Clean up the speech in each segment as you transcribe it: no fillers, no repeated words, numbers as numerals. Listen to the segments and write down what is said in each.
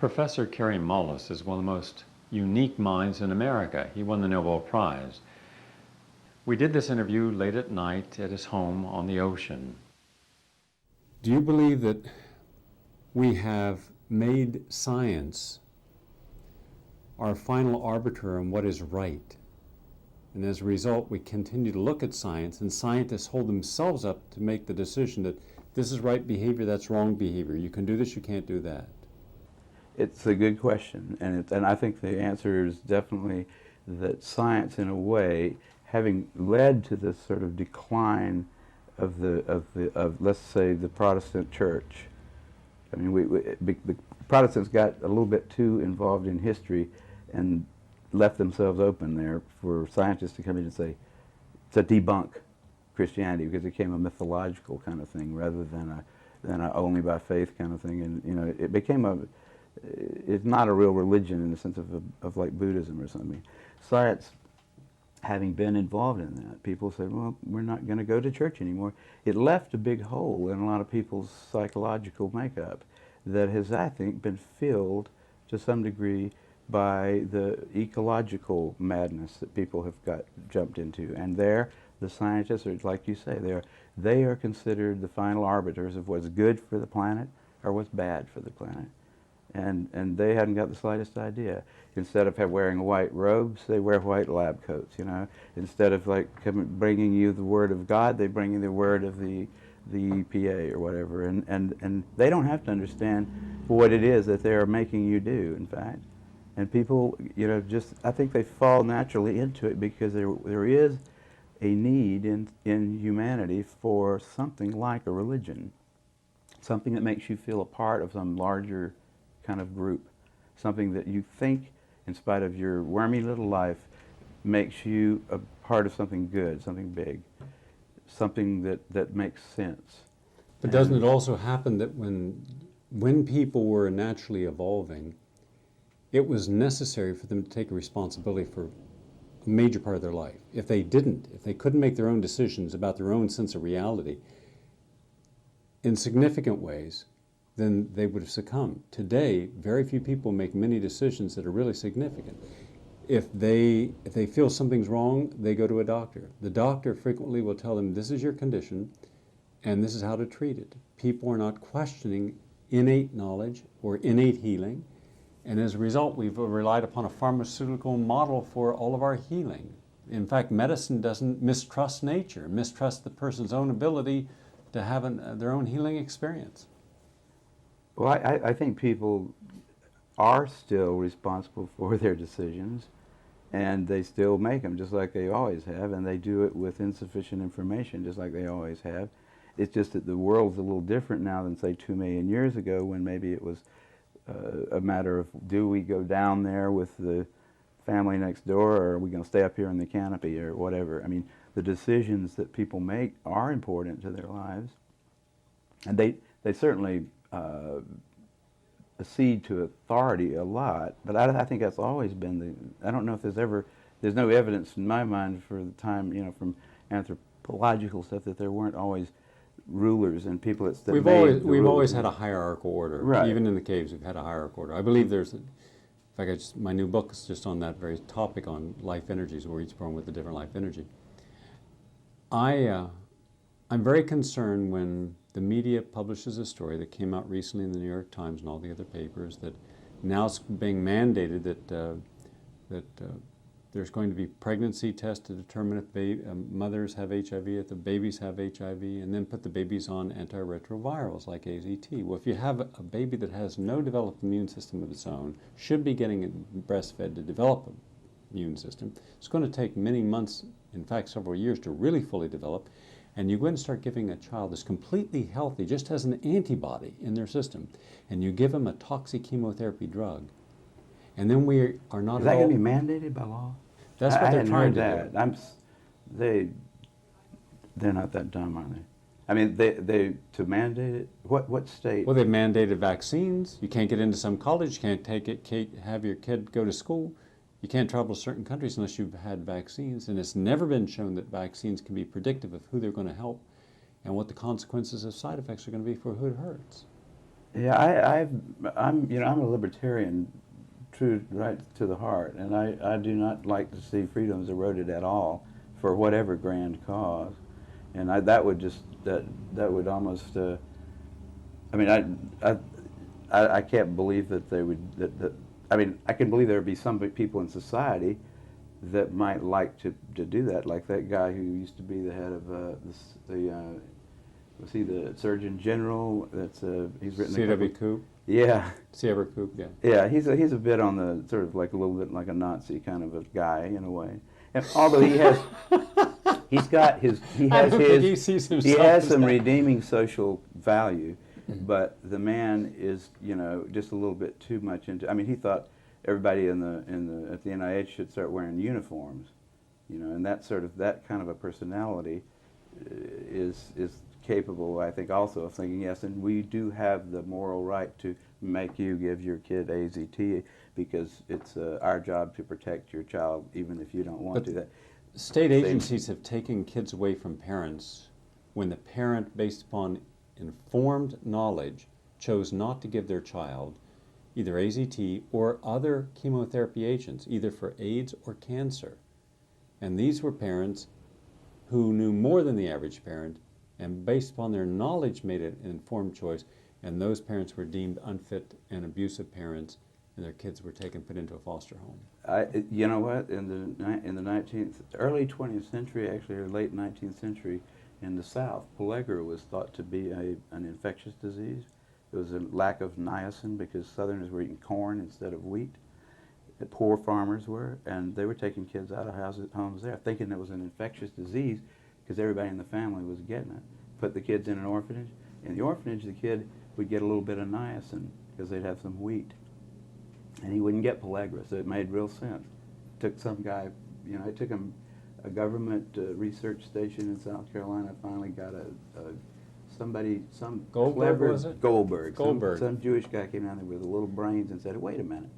Professor Kary Mullis is one of the most unique minds in America. He won the Nobel Prize. We did this interview late at night at his home on the ocean. Do you believe that we have made science our final arbiter on what is right? And as a result, we continue to look at science, and scientists hold themselves up to make the decision that this is right behavior, that's wrong behavior. You can do this, you can't do that. It's a good question, and I think the answer is definitely that science, in a way, having led to this sort of decline of let's say the Protestant Church. I mean, the Protestants got a little bit too involved in history and left themselves open there for scientists to come in and say, to debunk Christianity, because it became a mythological kind of thing rather than a only by faith kind of thing, and it became it's not a real religion in the sense of like Buddhism or something. Science, having been involved in that, people said, well, we're not going to go to church anymore. It left a big hole in a lot of people's psychological makeup that has, I think, been filled to some degree by the ecological madness that people have got jumped into. And there, the scientists are, like you say, they are considered the final arbiters of what's good for the planet or what's bad for the planet. And they hadn't got the slightest idea. Instead of wearing white robes, they wear white lab coats, Instead of bringing you the word of God, they bring you the word of the EPA or whatever. And they don't have to understand what it is that they're making you do, in fact. And people, I think they fall naturally into it because there is a need in humanity for something like a religion, something that makes you feel a part of some larger kind of group, something that you think, in spite of your wormy little life, makes you a part of something good, something big, something that makes sense. But doesn't it also happen that when people were naturally evolving, it was necessary for them to take a responsibility for a major part of their life? If they couldn't make their own decisions about their own sense of reality in significant ways, then they would have succumbed. Today, very few people make many decisions that are really significant. If they feel something's wrong, they go to a doctor. The doctor frequently will tell them, this is your condition, and this is how to treat it. People are not questioning innate knowledge or innate healing, and as a result, we've relied upon a pharmaceutical model for all of our healing. In fact, medicine doesn't mistrust nature, mistrust the person's own ability to have their own healing experience. Well, I think people are still responsible for their decisions, and they still make them just like they always have, and they do it with insufficient information just like they always have. It's just that the world's a little different now than, say, 2 million years ago, when maybe it was a matter of, do we go down there with the family next door, or are we going to stay up here in the canopy, or whatever. I mean, the decisions that people make are important to their lives, and they certainly accede to authority a lot, but I think that's always been I don't know if there's no evidence in my mind for the time, from anthropological stuff, that there weren't always rulers and people that We've always had a hierarchical order. Right. Even in the caves, we've had a hierarchical order. I believe in fact, my new book is just on that very topic, on life energies, where each born with a different life energy. I'm very concerned when the media publishes a story that came out recently in the New York Times and all the other papers, that now it's being mandated that there's going to be pregnancy tests to determine if mothers have HIV, if the babies have HIV, and then put the babies on antiretrovirals like AZT. Well, if you have a baby that has no developed immune system of its own, should be getting breastfed to develop an immune system, it's going to take many months, in fact several years, to really fully develop. And you go and start giving a child that's completely healthy, just has an antibody in their system, and you give them a toxic chemotherapy drug, and then we are not. Is that going to be mandated by law? That's what they're trying to do. They're not that dumb, are they? I mean, they to mandate it. What state? Well, they've mandated vaccines. You can't get into some college. You can't have your kid go to school. You can't travel to certain countries unless you've had vaccines, and it's never been shown that vaccines can be predictive of who they're going to help and what the consequences of side effects are going to be for who it hurts. Yeah, I'm a libertarian, true right to the heart, and I do not like to see freedoms eroded at all for whatever grand cause, and that would just that would almost I mean I can't believe that they would that I mean I can believe there would be some people in society that might like to do that, like that guy who used to be the head of was he the Surgeon General? That's he's written C.W. Koop? Yeah. C.W. Koop, yeah. Yeah, he's a bit on the sort of like a little bit like a Nazi kind of a guy in a way. And although he has he has some redeeming social value, but the man is, you know, just a little bit too much into. I mean, he thought everybody at the NIH should start wearing uniforms, you know, and that kind of a personality is capable, I think, also of thinking, yes, and we do have the moral right to make you give your kid AZT because it's our job to protect your child even if you don't want to. That state agencies have taken kids away from parents when the parent, based upon informed knowledge, chose not to give their child either AZT or other chemotherapy agents, either for AIDS or cancer. And these were parents who knew more than the average parent, and based upon their knowledge made an informed choice, and those parents were deemed unfit and abusive parents, and their kids were put into a foster home. You know what? In the early 20th century, actually, or late 19th century, in the South, pellagra was thought to be an infectious disease. There was a lack of niacin because Southerners were eating corn instead of wheat. The poor farmers were, and they were taking kids out of homes there, thinking it was an infectious disease because everybody in the family was getting it. Put the kids in an orphanage. In the orphanage, the kid would get a little bit of niacin because they'd have some wheat. And he wouldn't get pellagra, so it made real sense. Took some guy, you know, it took him a government research station in South Carolina finally got some Goldberg, clever, was it? Goldberg. Goldberg. Some Jewish guy came down there with little brains and said, wait a minute,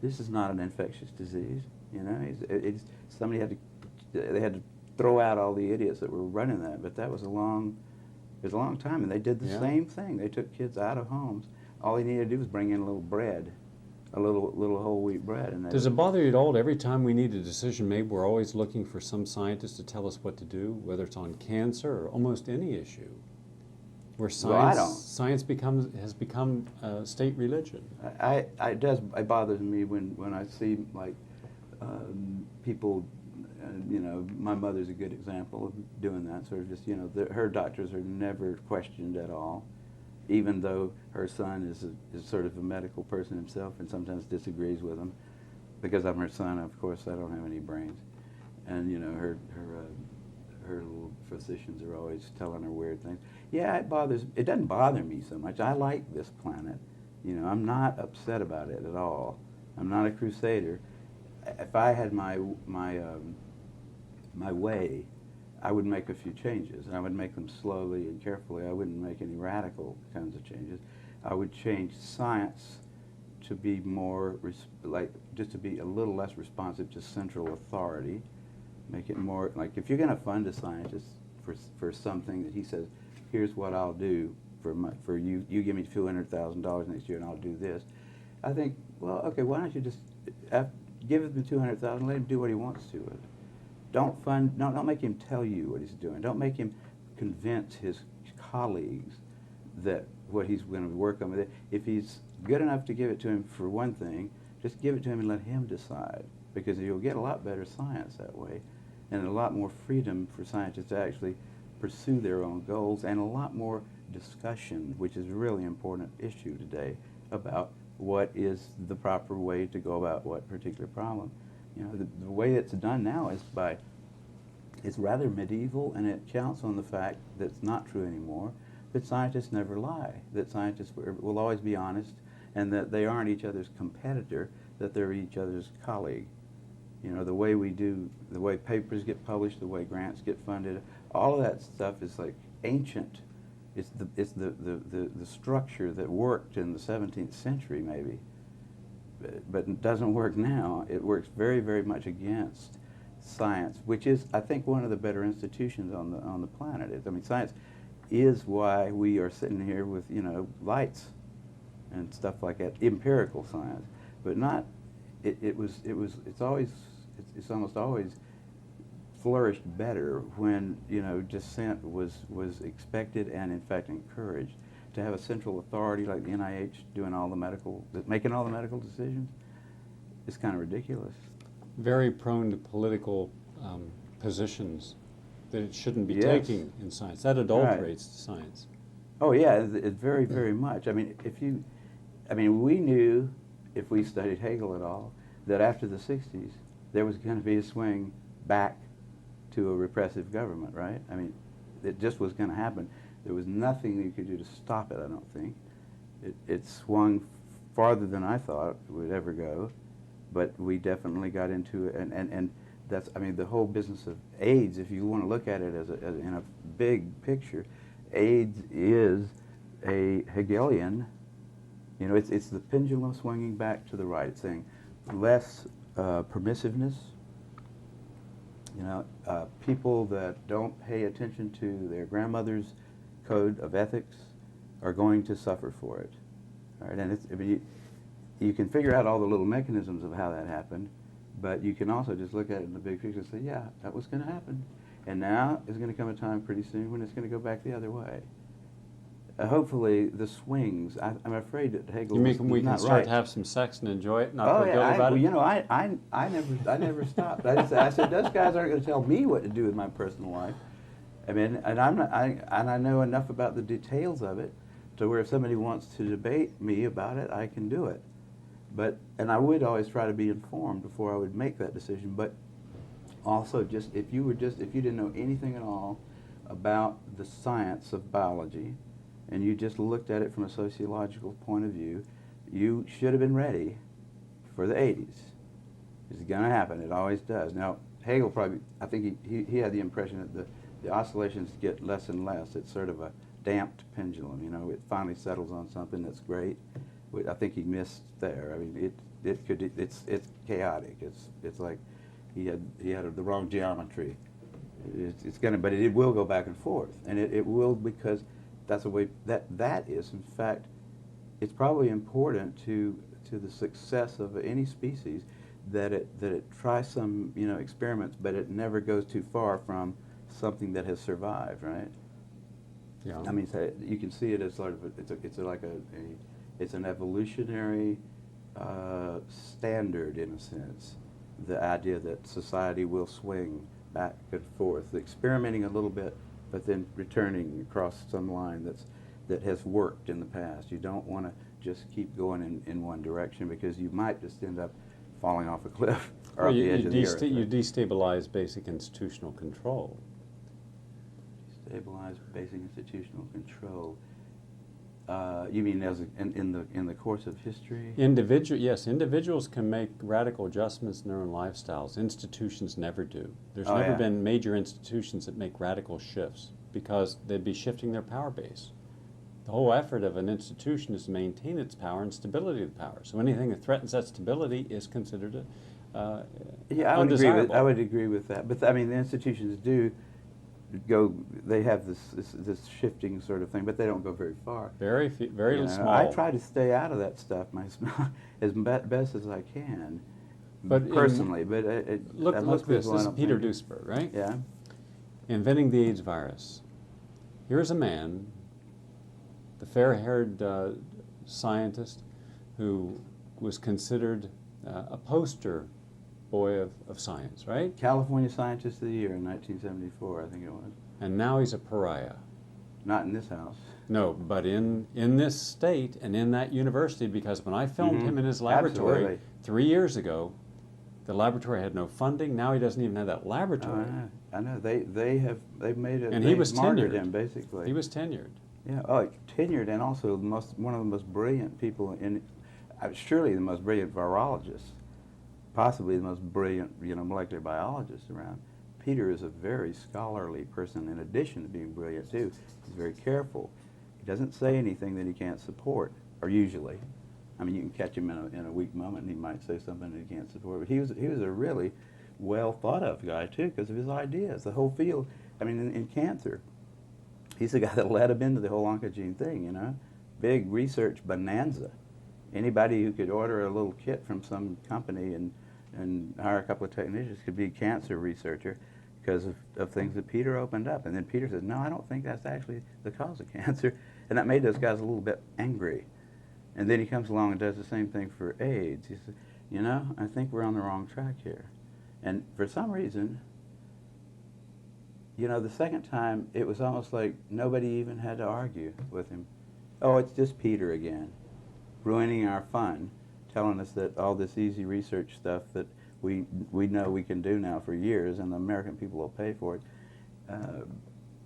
this is not an infectious disease. You know, they had to throw out all the idiots that were running that, but that was it was a long time, and they did the same thing. They took kids out of homes. All they needed to do was bring in a little bread, a little whole wheat bread. And does it bother you at all? Every time we need a decision made, we're always looking for some scientist to tell us what to do, whether it's on cancer or almost any issue, where science has become state religion. It bothers me when I see like people. You know, my mother's a good example of doing that. Sort of just, you know, her doctors are never questioned at all, even though her son is sort of a medical person himself and sometimes disagrees with him. Because I'm her son, of course, I don't have any brains, and you know, her little physicians are always telling her weird things. Yeah, it doesn't bother me so much. I like this planet. You know, I'm not upset about it at all. I'm not a crusader. If I had my way, I would make a few changes, and I would make them slowly and carefully. I wouldn't make any radical kinds of changes. I would change science to be more, just to be a little less responsive to central authority. Make it more, like if you're going to fund a scientist for something that he says, here's what I'll do for you, you give me $200,000 next year and I'll do this. I think, well, okay, why don't you just give him the $200,000, let him do what he wants to with it. Don't make him tell you what he's doing. Don't make him convince his colleagues that what he's going to work on with it. If he's good enough to give it to him for one thing, just give it to him and let him decide, because you'll get a lot better science that way, and a lot more freedom for scientists to actually pursue their own goals, and a lot more discussion, which is a really important issue today, about what is the proper way to go about what particular problem. You know, the way it's done now is it's rather medieval, and it counts on the fact that it's not true anymore, that scientists never lie, that scientists will always be honest, and that they aren't each other's competitor, that they're each other's colleague. You know, the way papers get published, the way grants get funded, all of that stuff is like ancient. It's the structure that worked in the 17th century maybe, but it doesn't work now. It works very, very much against science, which is, I think, one of the better institutions on the planet. I mean, science is why we are sitting here with, you know, lights and stuff like that, empirical science, but not, it's almost always flourished better when, you know, dissent was expected and in fact encouraged. To have a central authority like the NIH making all the medical decisions is kind of ridiculous. Very prone to political positions that it shouldn't be Yes. taking in science. That adulterates science. Oh yeah, it very, very much. I mean, we knew, if we studied Hegel at all, that after the 60s, there was going to be a swing back to a repressive government, right? I mean, it just was going to happen. There was nothing you could do to stop it, I don't think. It swung farther than I thought it would ever go, but we definitely got into it, and that's, I mean, the whole business of AIDS, if you want to look at it as in a big picture, AIDS is a Hegelian, you know, it's the pendulum swinging back to the right. It's saying less permissiveness, you know, people that don't pay attention to their grandmother's code of ethics are going to suffer for it. All right, and I mean, you can figure out all the little mechanisms of how that happened, but you can also just look at it in the big picture and say, yeah, that was going to happen. And now is going to come a time pretty soon when it's going to go back the other way. Hopefully, the swings, I'm afraid that Hegel You is mean we can not start right. to have some sex and enjoy it, not Oh feel yeah, guilty about well, it? you know, I never stopped. I said those guys aren't going to tell me what to do with my personal life. I mean, and I know enough about the details of it to where if somebody wants to debate me about it, I can do it. And I would always try to be informed before I would make that decision. But also, if you didn't know anything at all about the science of biology, and you just looked at it from a sociological point of view, you should have been ready for the 80s. It's going to happen. It always does. Now, Hegel I think he had the impression that the oscillations get less and less. It's sort of a damped pendulum. You know, it finally settles on something that's great. I think he missed there. I mean, it's chaotic. It's like he had the wrong geometry. But it will go back and forth, and it will, because that's the way that is. In fact, it's probably important to the success of any species that it tries some, you know, experiments, but it never goes too far from something that has survived, right? Yeah. I mean, you can see it as sort of it's an evolutionary standard in a sense. The idea that society will swing back and forth, experimenting a little bit, but then returning across some line that has worked in the past. You don't want to just keep going in one direction, because you might just end up falling off a cliff or off the edge of the earth. You destabilize basic institutional control. Destabilize basic institutional control. You mean in the course of history? Yes, individuals can make radical adjustments in their own lifestyles. Institutions never do. There's never been major institutions that make radical shifts, because they'd be shifting their power base. The whole effort of an institution is to maintain its power and stability of the power. So anything that threatens that stability is considered undesirable. I would agree with that. But I mean, the institutions do go. They have this shifting sort of thing, but they don't go very far. Very small. I try to stay out of that stuff as best as I can, but personally. Look at this. This is Peter Duesberg, right? Yeah. Inventing the AIDS virus. Here's a man, the fair-haired scientist, who was considered a poster boy of science, right? California Scientist of the Year in 1974, I think it was. And now he's a pariah. Not in this house. No, but in this state and in that university, because when I filmed him in his laboratory Absolutely. 3 years ago, the laboratory had no funding. Now he doesn't even have that laboratory. I know. They've made it. And he was martyred tenured. him, basically. He was tenured. Yeah. Oh, tenured, and also one of the most brilliant people surely the most brilliant virologist, possibly the most brilliant, you know, molecular biologist around. Peter is a very scholarly person, in addition to being brilliant too. He's very careful. He doesn't say anything that he can't support, or usually. I mean, you can catch him in a weak moment, and he might say something that he can't support. But he was a really well thought of guy too, because of his ideas. The whole field. I mean, in cancer, He's the guy that led him into the whole oncogene thing, you know. Big research bonanza. Anybody who could order a little kit from some company and hire a couple of technicians could be a cancer researcher because of things that Peter opened up. And then Peter says, no, I don't think that's actually the cause of cancer. And that made those guys a little bit angry. And then he comes along and does the same thing for AIDS. He says, you know, I think we're on the wrong track here. And for some reason, you know, the second time, it was almost like nobody even had to argue with him. Oh, it's just Peter again, ruining our fun, telling us that all this easy research stuff that we know we can do now for years, and the American people will pay for it,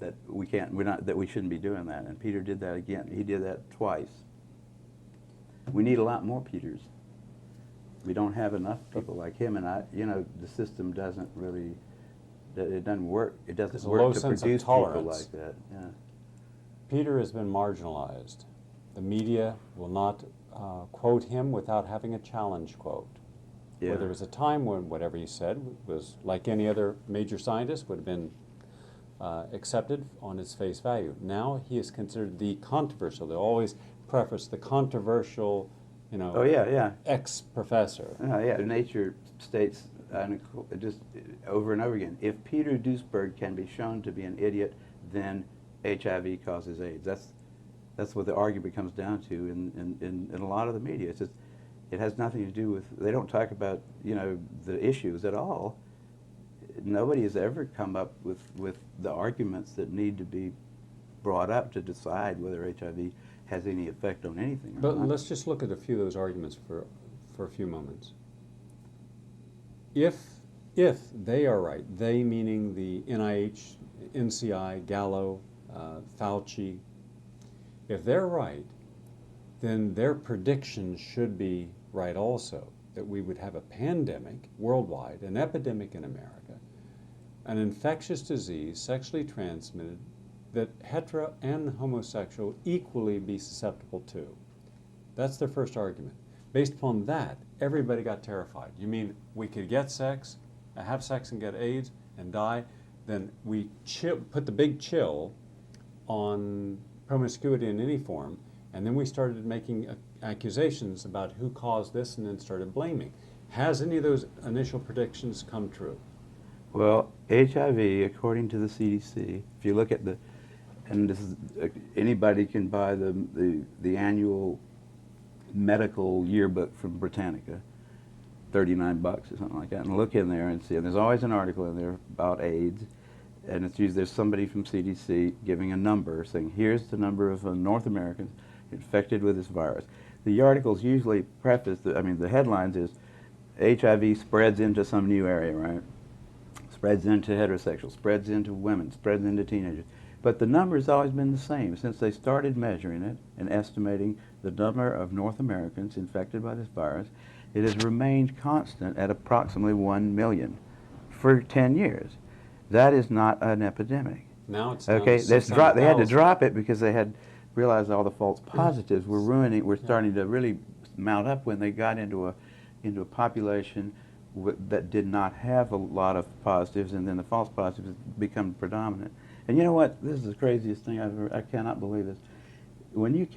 that we shouldn't be doing that. And Peter did that again. He did that twice. We need a lot more Peters. We don't have enough people like him, and you know, the system doesn't really. It doesn't work. It doesn't work to produce people like that. Yeah. Peter has been marginalized. The media will not quote him without having a challenge quote. Yeah. Where there was a time when whatever he said was, like any other major scientist, would have been accepted on its face value. Now he is considered the controversial. They always preface the controversial, you know, Oh yeah, yeah. ex-professor. Yeah. Nature states just over and over again, if Peter Duesberg can be shown to be an idiot, then HIV causes AIDS. That's what the argument comes down to in a lot of the media. It's just, it has nothing to do with, they don't talk about, you know, the issues at all. Nobody has ever come up with the arguments that need to be brought up to decide whether HIV has any effect on anything or But not. let's just look at a few of those arguments for a few moments. If they are right, they meaning the NIH, NCI, Gallo, Fauci, if they're right, then their predictions should be right also, that we would have a pandemic worldwide, an epidemic in America, an infectious disease, sexually transmitted, that hetero and homosexual equally be susceptible to. That's their first argument. Based upon that, everybody got terrified. You mean we could get sex, have sex and get AIDS and die? Then we put the big chill on promiscuity in any form, and then we started making accusations about who caused this and then started blaming. Has any of those initial predictions come true? Well, HIV, according to the CDC, if you look at the, and this is, anybody can buy the annual medical yearbook from Britannica, $39 or something like that, and look in there and see, and there's always an article in there about AIDS, and it's usually there's somebody from CDC giving a number, saying here's the number of North Americans infected with this virus. The article's usually prefaced, the headlines is HIV spreads into some new area, right? Spreads into heterosexuals, spreads into women, spreads into teenagers. But the number's always been the same since they started measuring it and estimating the number of North Americans infected by this virus. It has remained constant at approximately 1 million for 10 years. That is not an epidemic. Now it's down okay. to They had to 600,000. drop it because they had realized all the false positives were ruining. We're starting to really mount up when they got into a population that did not have a lot of positives, and then the false positives become predominant. And you know what? This is the craziest thing I've ever. I cannot believe this. When you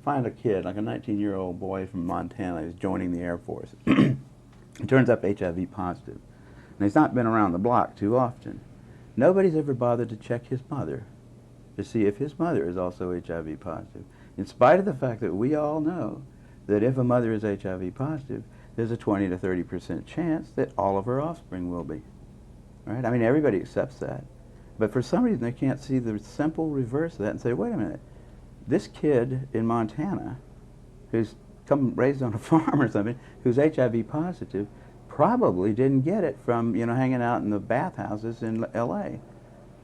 find a kid, like a 19-year-old boy from Montana who's joining the Air Force, he turns up HIV positive, and he's not been around the block too often. Nobody's ever bothered to check his mother to see if his mother is also HIV positive, in spite of the fact that we all know that if a mother is HIV positive, there's a 20 to 30% chance that all of her offspring will be. Right? I mean, everybody accepts that. But for some reason, they can't see the simple reverse of that and say, wait a minute, this kid in Montana who's raised on a farm or something, who's HIV positive, probably didn't get it from, hanging out in the bathhouses in L.A.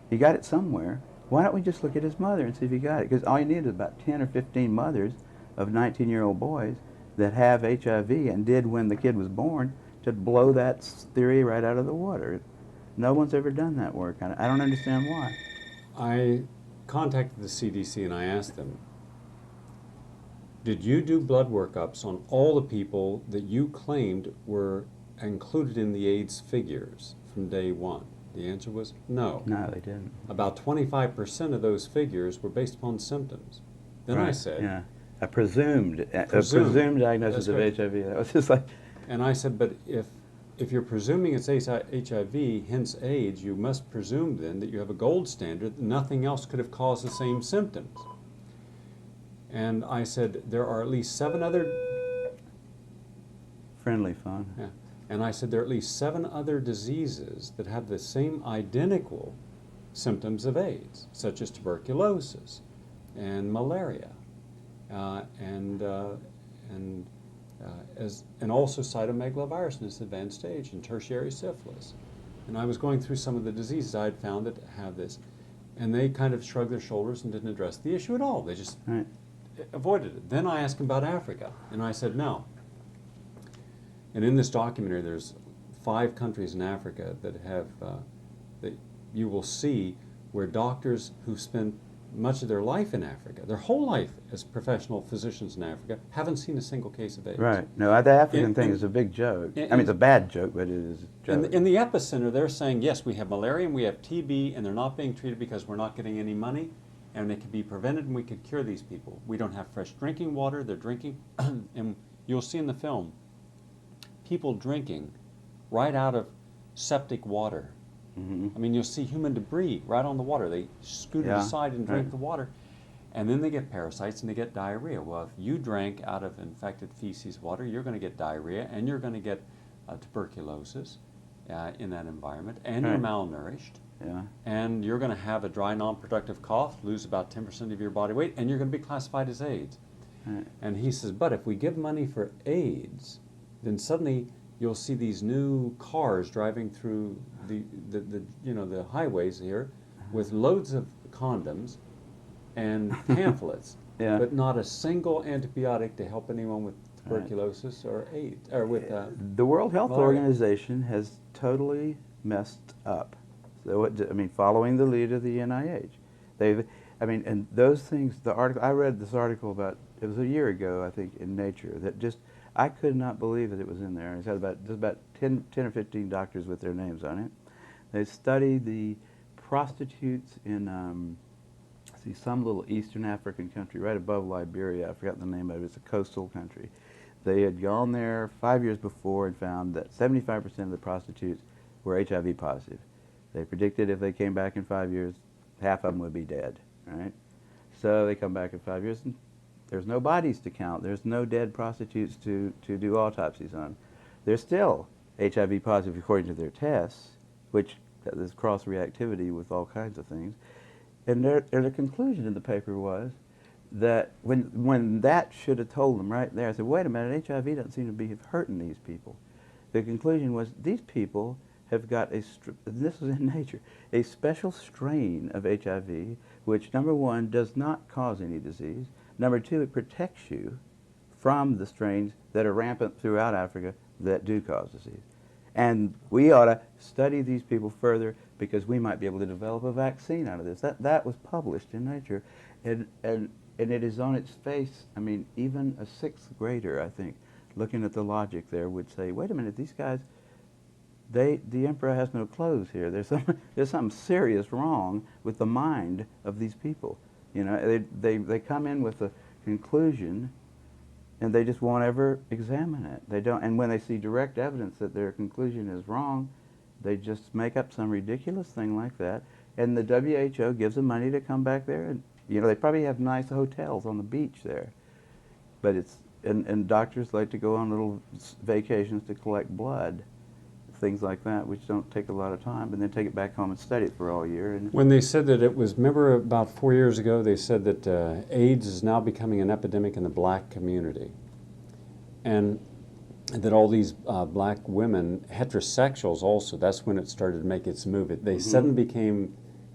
He got it somewhere. Why don't we just look at his mother and see if he got it? Because all you need is about 10 or 15 mothers of 19-year-old boys that have HIV and did when the kid was born to blow that theory right out of the water. No one's ever done that work. I don't understand why. I contacted the CDC and I asked them, did you do blood workups on all the people that you claimed were included in the AIDS figures from day one? The answer was no. No, they didn't. About 25% of those figures were based upon symptoms. Then I Right, said, yeah, a presumed Presumed. diagnosis of That's HIV. That was just like, and I said, but if you're presuming it's HIV, hence AIDS, you must presume then that you have a gold standard that nothing else could have caused the same symptoms. And I said, there are at least 7 other... friendly phone. Yeah. And I said, there are at least 7 other diseases that have the same identical symptoms of AIDS, such as tuberculosis and malaria, and also cytomegalovirus in its advanced stage, and tertiary syphilis. And I was going through some of the diseases I had found that have this, and they kind of shrugged their shoulders and didn't address the issue at all. They just Right. avoided it. Then I asked him about Africa, and I said, no. And in this documentary, there's 5 countries in Africa that have, that you will see where doctors who've spent much of their life in Africa, their whole life as professional physicians in Africa, haven't seen a single case of AIDS. Right. No, the African thing And- is a big joke. and- I mean, it's a bad joke, but it is a joke. In the epicenter, they're saying, yes, we have malaria and we have TB, and they're not being treated because we're not getting any money, and it can be prevented and we could cure these people. We don't have fresh drinking water, they're drinking, and you'll see in the film, people drinking right out of septic water. Mhm. I mean, you'll see human debris right on the water. They scoot it Yeah, aside and drink right. the water, and then they get parasites and they get diarrhea. Well, if you drank out of infected feces water, you're going to get diarrhea, and you're going to get tuberculosis in that environment, and you're Right. malnourished, Yeah. and you're going to have a dry, non-productive cough, lose about 10% of your body weight, and you're going to be classified as AIDS. Right. And he says, but if we give money for AIDS, then suddenly you'll see these new cars driving through the highways here with loads of condoms and pamphlets, Yeah. but not a single antibiotic to help anyone with tuberculosis or AIDS, or with The World Health malaria. Organization has totally messed up. So, following the lead of the NIH, and those things. The article I read, this article about, it was a year ago, I think, in Nature, that just I could not believe that it was in there. It had about 10 or 15 doctors with their names on it. They studied the prostitutes in some little Eastern African country right above Liberia. I forgot the name of it. It's a coastal country. They had gone there 5 years before and found that 75% of the prostitutes were HIV positive. They predicted if they came back in 5 years, half of them would be dead, right? So they come back in 5 years and there's no bodies to count. There's no dead prostitutes to do autopsies on. They're still HIV positive according to their tests, which there's cross-reactivity with all kinds of things. And their conclusion in the paper was that when that should have told them right there, I said, wait a minute, HIV doesn't seem to be hurting these people. The conclusion was these people have got this is in Nature, a special strain of HIV, which number 1 does not cause any disease. Number 2, it protects you from the strains that are rampant throughout Africa that do cause disease. And we ought to study these people further because we might be able to develop a vaccine out of this. That was published in Nature. And it is on its face. I mean, even a 6th grader, I think, looking at the logic there would say, wait a minute, these guys, the emperor has no clothes here. There's something serious wrong with the mind of these people. You know, they come in with a conclusion, and they just won't ever examine it. They don't, and when they see direct evidence that their conclusion is wrong, they just make up some ridiculous thing like that. And the WHO gives them money to come back there, and they probably have nice hotels on the beach there. But and doctors like to go on little vacations to collect blood, things like that, which don't take a lot of time, and then take it back home and study it for all year. And When they said that it was, remember about 4 years ago, they said that AIDS is now becoming an epidemic in the black community. And that all these black women, heterosexuals also, that's when it started to make its move. They suddenly became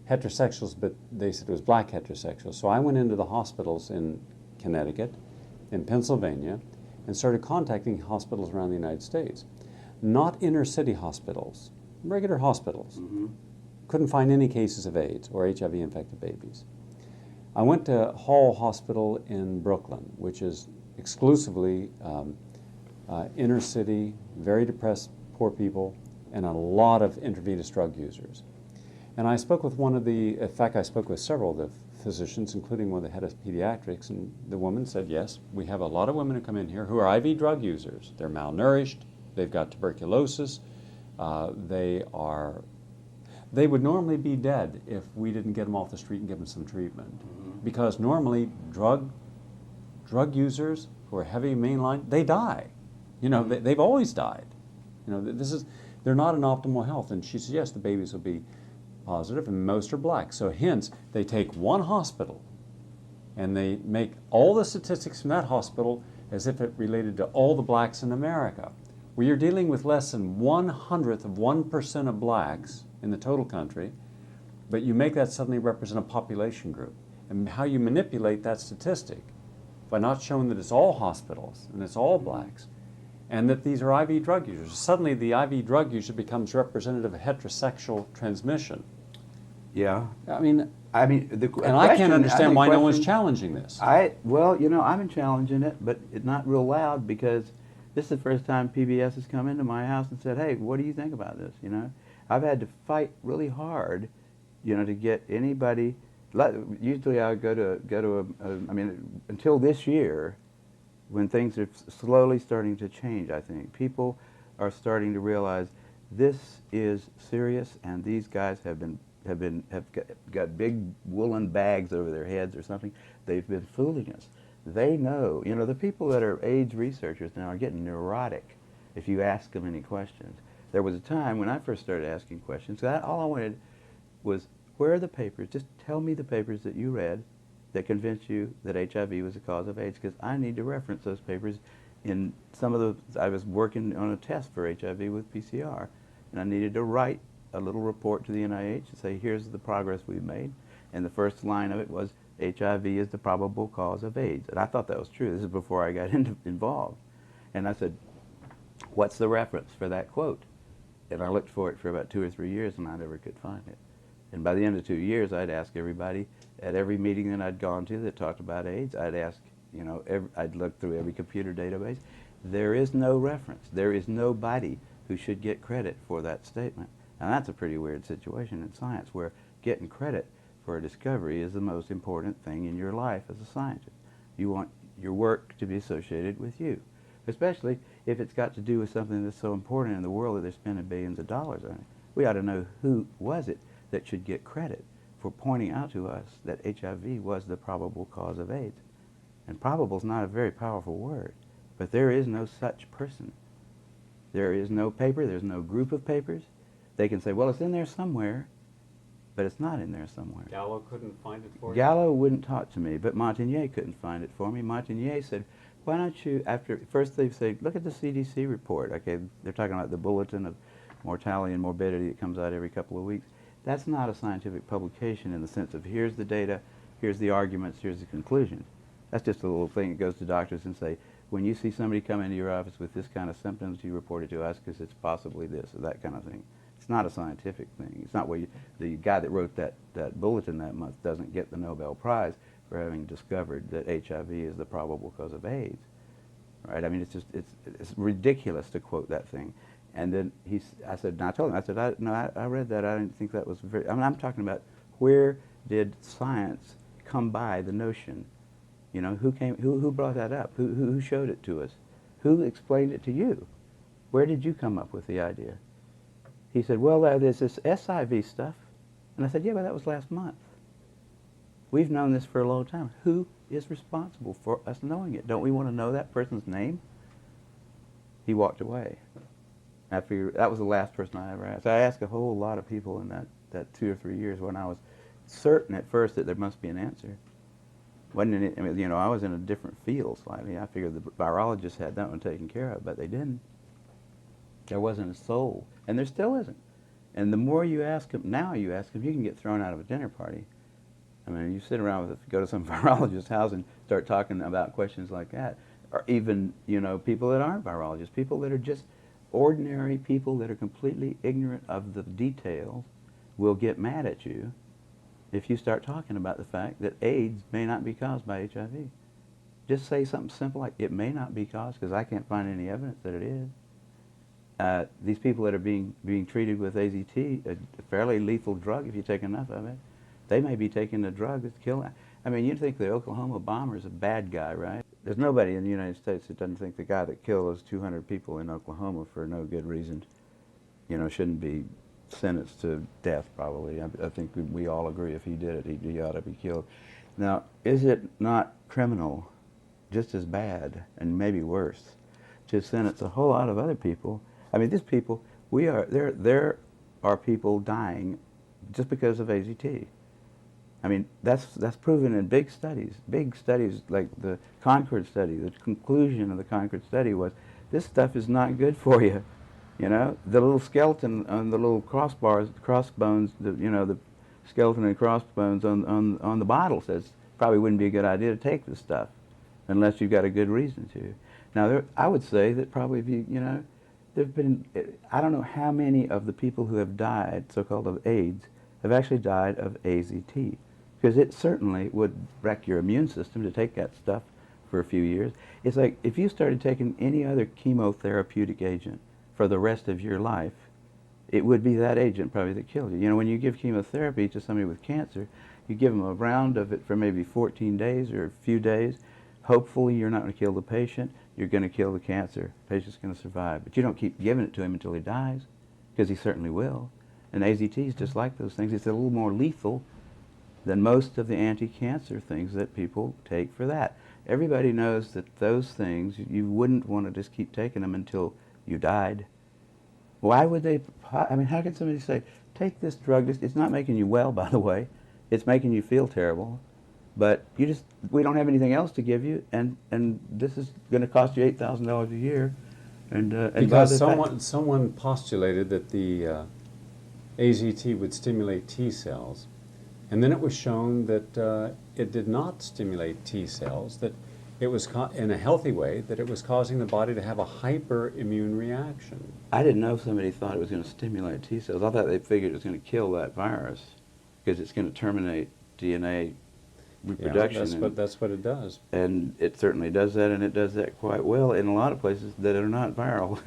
heterosexuals, but they said it was black heterosexuals. So I went into the hospitals in Connecticut, in Pennsylvania, and started contacting hospitals around the United States. Not inner city hospitals, regular hospitals. Couldn't find any cases of AIDS or HIV infected babies. I went to Hall Hospital in Brooklyn, which is exclusively inner city, very depressed, poor people, and a lot of intravenous drug users. And I spoke with one of the, in fact, I spoke with several of the physicians, including one of the head of pediatrics, and the woman said, yes, we have a lot of women who come in here who are IV drug users. They're malnourished, they've got tuberculosis, they would normally be dead if we didn't get them off the street and give them some treatment. Because normally drug users who are heavy mainline, they die. You know, they've always died. You know, they're not in optimal health. And she said, yes, the babies will be positive, and most are black. So hence, they take one hospital and they make all the statistics from that hospital as if it related to all the blacks in America. Where you're dealing with less than 1/100th of 1% of blacks in the total country, but you make that suddenly represent a population group. And how you manipulate that statistic by not showing that it's all hospitals and it's all blacks, and that these are IV drug users. Suddenly the IV drug user becomes representative of heterosexual transmission. Yeah. I mean, and I can't understand why no one's challenging this. Well, you know, I've been challenging it, but it's not real loud because this is the first time PBS has come into my house and said, hey, what do you think about this, you know? I've had to fight really hard, you know, to get anybody. Usually I would go to I mean, until this year, when things are slowly starting to change, I think people are starting to realize this is serious, and these guys have got big woolen bags over their heads or something. They've been fooling us. They know, you know, the people that are AIDS researchers now are getting neurotic if you ask them any questions. There was a time when I first started asking questions, all I wanted was, where are the papers? Just tell me the papers that you read that convinced you that HIV was the cause of AIDS, because I need to reference those papers in some of I was working on a test for HIV with PCR, and I needed to write a little report to the NIH and say, here's the progress we've made. And the first line of it was, HIV is the probable cause of AIDS. And I thought that was true. This is before I got involved. And I said, what's the reference for that quote? And I looked for it for about 2 or 3 years, and I never could find it. And by the end of 2 years, I'd ask everybody at every meeting that I'd gone to that talked about AIDS, I'd ask, you know, I'd look through every computer database. There is no reference. There is nobody who should get credit for that statement. And that's a pretty weird situation in science, where getting credit for a discovery is the most important thing in your life as a scientist. You want your work to be associated with you, especially if it's got to do with something that's so important in the world that they're spending billions of dollars on it. We ought to know who was it that should get credit for pointing out to us that HIV was the probable cause of AIDS. And probable is not a very powerful word, but there is no such person. There is no paper, there's no group of papers. They can say, well, it's in there somewhere, but it's not in there somewhere. Gallo couldn't find it for you? Gallo wouldn't talk to me, but Montagnier couldn't find it for me. Montagnier said, why don't you, first they say, look at the CDC report. Okay, they're talking about the bulletin of mortality and morbidity that comes out every couple of weeks. That's not a scientific publication in the sense of, here's the data, here's the arguments, here's the conclusions. That's just a little thing that goes to doctors and say, when you see somebody come into your office with this kind of symptoms, you report it to us because it's possibly this or that kind of thing. It's not a scientific thing. It's not where the guy that wrote that bulletin that month doesn't get the Nobel Prize for having discovered that HIV is the probable cause of AIDS, right? I mean, it's ridiculous to quote that thing. And then I said, I told him, I read that. I didn't think that was very. I mean, I'm talking about, where did science come by the notion? You know, who brought that up? Who showed it to us? Who explained it to you? Where did you come up with the idea? He said, well, there's this SIV stuff. And I said, yeah, but that was last month. We've known this for a long time. Who is responsible for us knowing it? Don't we want to know that person's name? He walked away. I figured that was the last person I ever asked. I asked a whole lot of people in that 2 or 3 years when I was certain at first that there must be an answer. Wasn't it, I mean, you know, I was in a different field slightly. I figured the virologists had that one taken care of, but they didn't. There wasn't a soul, and there still isn't. And the more you ask them, now you ask them, you can get thrown out of a dinner party. I mean, you sit around go to some virologist's house and start talking about questions like that, or even, you know, people that aren't virologists, people that are just ordinary people that are completely ignorant of the details will get mad at you if you start talking about the fact that AIDS may not be caused by HIV. Just say something simple like, it may not be caused because I can't find any evidence that it is. these people that are being treated with AZT, a fairly lethal drug if you take enough of it, they may be taking a drug that's killing. I mean, you'd think the Oklahoma bomber is a bad guy, right? There's nobody in the United States that doesn't think the guy that killed those 200 people in Oklahoma for no good reason, you know, shouldn't be sentenced to death, probably. I think we all agree if he did it, he ought to be killed. Now, is it not criminal, just as bad, and maybe worse, to sentence a whole lot of other people? I mean, these people, there are people dying just because of AZT. I mean, that's proven in big studies like the Concord study. The conclusion of the Concord study was, this stuff is not good for you. You know, the little skeleton on the little crossbones, the skeleton and crossbones on the bottle says probably wouldn't be a good idea to take this stuff unless you've got a good reason to. Now, I would say that probably, there've been, I don't know how many of the people who have died, so-called of AIDS, have actually died of AZT. Because it certainly would wreck your immune system to take that stuff for a few years. It's like if you started taking any other chemotherapeutic agent for the rest of your life, it would be that agent probably that killed you. You know, when you give chemotherapy to somebody with cancer, you give them a round of it for maybe 14 days or a few days. Hopefully you're not going to kill the patient, you're going to kill the cancer. The patient's going to survive. But you don't keep giving it to him until he dies, because he certainly will. And AZT is just like those things. It's a little more lethal than most of the anti-cancer things that people take for that. Everybody knows that those things, you wouldn't want to just keep taking them until you died. Why would they, I mean, how can somebody say, take this drug, it's not making you well, by the way, it's making you feel terrible, but we don't have anything else to give you, and this is going to cost you $8,000 a year. And because someone postulated that the AZT would stimulate T cells, and then it was shown that it did not stimulate T cells, that it was, in a healthy way, that it was causing the body to have a hyperimmune reaction. I didn't know somebody thought it was going to stimulate T cells. I thought they figured it was going to kill that virus because it's going to terminate DNA reproduction. Yeah, that's what it does. And it certainly does that, and it does that quite well in a lot of places that are not viral.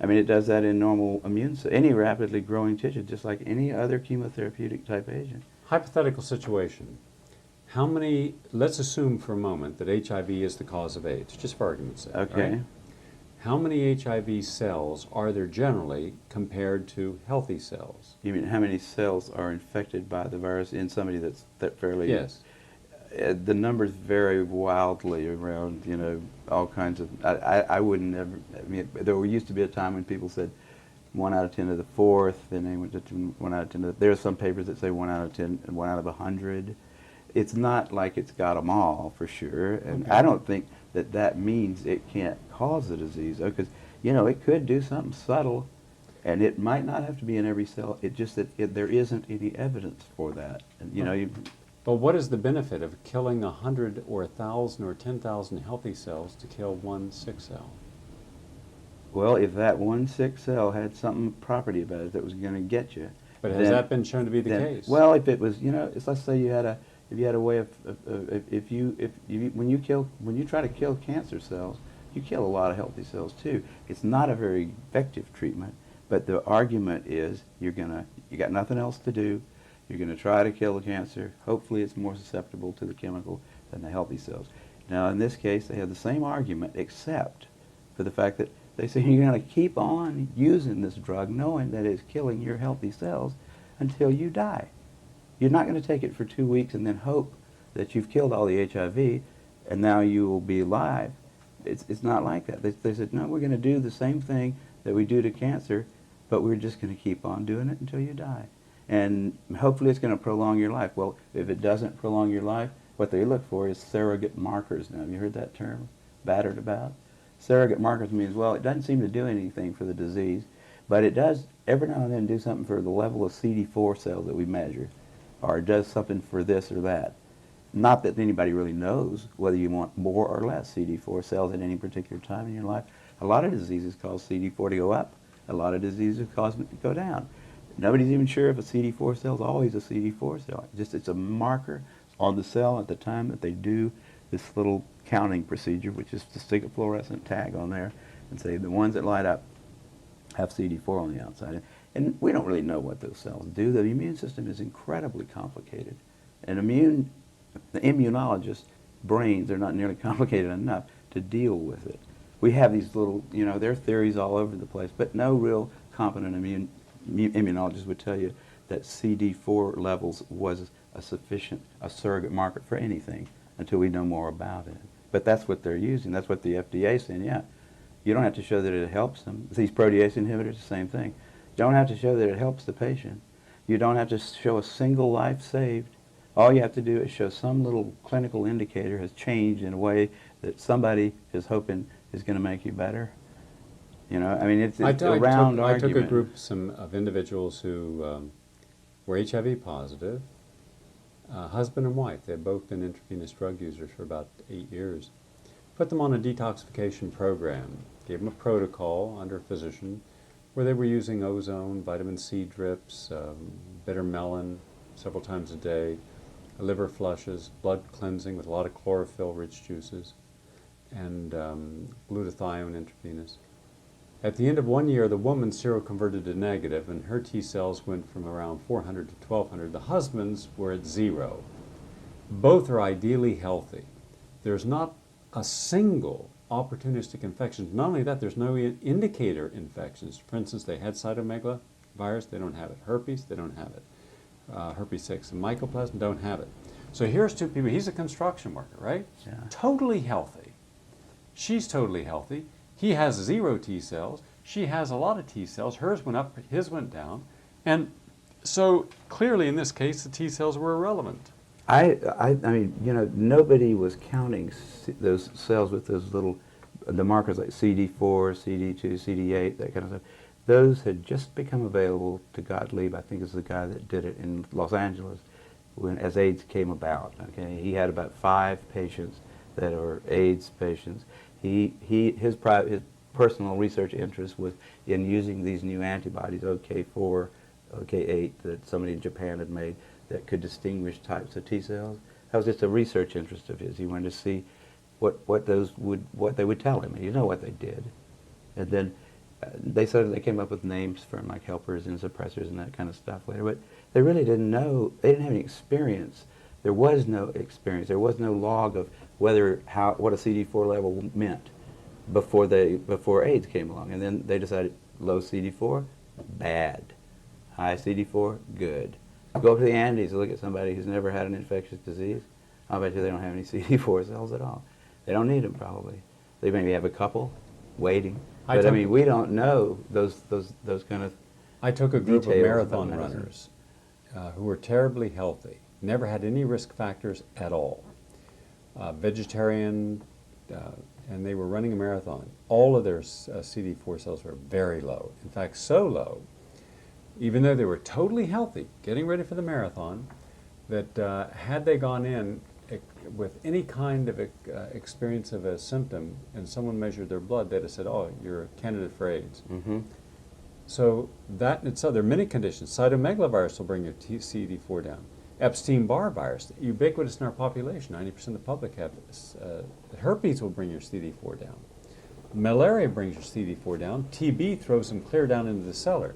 I mean, it does that in normal any rapidly growing tissue, just like any other chemotherapeutic type agent. Hypothetical situation. How many, let's assume for a moment that HIV is the cause of AIDS, just for argument's sake. Okay. Right? How many HIV cells are there generally compared to healthy cells? You mean how many cells are infected by the virus in somebody that's fairly... Yes. The numbers vary wildly around, all kinds of... I wouldn't ever... I mean, there used to be a time when people said 1 out of 10 to the 4th, then they went to 1 out of 10 to the... There are some papers that say 1 out of 10 and 1 out of 100. It's not like it's got them all, for sure, and okay. I don't think that means it can't cause the disease, because, it could do something subtle, and it might not have to be in every cell. It's just that there isn't any evidence for that. And, But what is the benefit of killing 100 or 1,000 or 10,000 healthy cells to kill one sick cell? Well, if that one sick cell had some property about it that was going to get you. But has that been shown to be the case? Well, if it was, let's say you had a way of, when you try to kill cancer cells, you kill a lot of healthy cells too. It's not a very effective treatment, but the argument is you got nothing else to do. You're going to try to kill the cancer. Hopefully it's more susceptible to the chemical than the healthy cells. Now, in this case, they have the same argument, except for the fact that they say you're going to keep on using this drug knowing that it's killing your healthy cells until you die. You're not going to take it for 2 weeks and then hope that you've killed all the HIV and now you will be alive. It's not like that. They said, no, we're going to do the same thing that we do to cancer, but we're just going to keep on doing it until you die. And hopefully it's going to prolong your life. Well, if it doesn't prolong your life, what they look for is surrogate markers. Now, have you heard that term battered about? Surrogate markers means, well, it doesn't seem to do anything for the disease, but it does every now and then do something for the level of CD4 cells that we measure, or it does something for this or that. Not that anybody really knows whether you want more or less CD4 cells at any particular time in your life. A lot of diseases cause CD4 to go up. A lot of diseases cause it to go down. Nobody's even sure if a CD4 cell is always a CD4 cell. It's a marker on the cell at the time that they do this little counting procedure, which is to stick a fluorescent tag on there and say the ones that light up have CD4 on the outside. And we don't really know what those cells do. The immune system is incredibly complicated. And the immunologists' brains are not nearly complicated enough to deal with it. We have these little, there are theories all over the place, but no real competent immunologist would tell you that CD4 levels was a surrogate marker for anything until we know more about it. But that's what they're using. That's what the FDA is saying. Yeah, you don't have to show that it helps them. These protease inhibitors, the same thing. You don't have to show that it helps the patient. You don't have to show a single life saved. All you have to do is show some little clinical indicator has changed in a way that somebody is hoping is going to make you better. I mean, it's a round argument. I took a group of individuals who were HIV positive, husband and wife. They had both been intravenous drug users for about 8 years. Put them on a detoxification program, gave them a protocol under a physician where they were using ozone, vitamin C drips, bitter melon several times a day, liver flushes, blood cleansing with a lot of chlorophyll-rich juices, and glutathione intravenous. At the end of 1 year, the woman seroconverted to negative, and her T cells went from around 400 to 1200. The husband's were at 0. Both are ideally healthy. There's not a single opportunistic infection. Not only that, there's no indicator infections. For instance, they had cytomegalovirus, they don't have it. Herpes, they don't have it. Herpes 6 and mycoplasma don't have it. So here's two people. He's a construction worker, right? Yeah. Totally healthy. She's totally healthy. He has 0 T cells. She has a lot of T cells. Hers went up, his went down. And so clearly in this case, the T cells were irrelevant. I mean, nobody was counting those cells with those the markers like CD4, CD2, CD8, that kind of stuff. Those had just become available to Gottlieb, I think is the guy that did it in Los Angeles, as AIDS came about. Okay, he had about 5 patients that are AIDS patients. His personal research interest was in using these new antibodies, OK4, OK8, that somebody in Japan had made that could distinguish types of T cells. That was just a research interest of his. He wanted to see what they would tell him, and you know what they did. And then they came up with names for them, like helpers and suppressors and that kind of stuff later, but they really didn't know. They didn't have any experience. There was no experience. There was no log of what a CD4 level meant before AIDS came along. And then they decided low CD4, bad. High CD4, good. Go up to the Andes and look at somebody who's never had an infectious disease. I'll bet you they don't have any CD4 cells at all. They don't need them probably. They maybe have a couple waiting. But I mean, we don't know those kind of I took a group of details marathon about medicine. runners who were terribly healthy, never had any risk factors at all. Vegetarian, and they were running a marathon. All of their CD4 cells were very low. In fact, so low, even though they were totally healthy, getting ready for the marathon, that had they gone in with any kind of experience of a symptom and someone measured their blood, they'd have said, oh, you're a candidate for AIDS. Mm-hmm. So that in itself, there are many conditions. Cytomegalovirus will bring your CD4 down. Epstein-Barr virus, ubiquitous in our population, 90% of the public have. Herpes will bring your CD4 down. Malaria brings your CD4 down. TB throws them clear down into the cellar.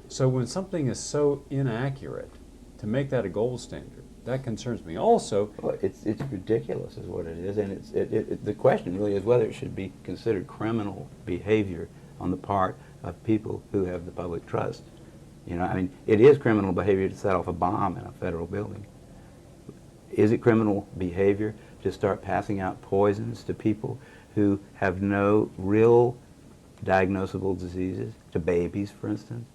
So when something is so inaccurate, to make that a gold standard, that concerns me. Also, well, it's ridiculous is what it is, and the question really is whether it should be considered criminal behavior on the part of people who have the public trust. I mean, it is criminal behavior to set off a bomb in a federal building. Is it criminal behavior to start passing out poisons to people who have no real diagnosable diseases, to babies, for instance?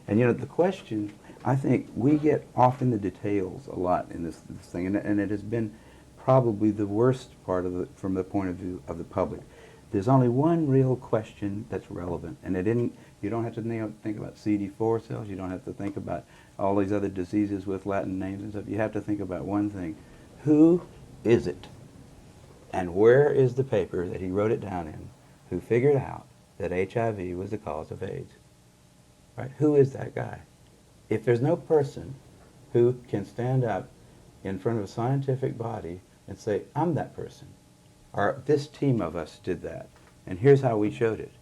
And the question, I think we get off in the details a lot in this thing, and it has been probably the worst part of it from the point of view of the public. There's only one real question that's relevant, and you don't have to think about CD4 cells, you don't have to think about all these other diseases with Latin names and stuff. You have to think about one thing. Who is it? And where is the paper that he wrote it down in who figured out that HIV was the cause of AIDS? Right? Who is that guy? If there's no person who can stand up in front of a scientific body and say, I'm that person, or this team of us did that, and here's how we showed it,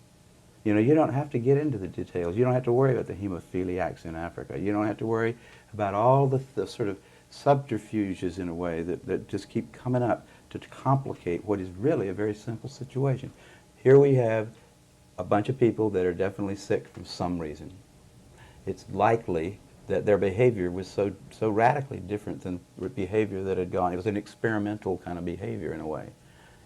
You know, you don't have to get into the details. You don't have to worry about the hemophiliacs in Africa. You don't have to worry about all the sort of subterfuges in a way that just keep coming up to complicate what is really a very simple situation. Here we have a bunch of people that are definitely sick for some reason. It's likely that their behavior was so radically different than the behavior that had gone. It was an experimental kind of behavior in a way.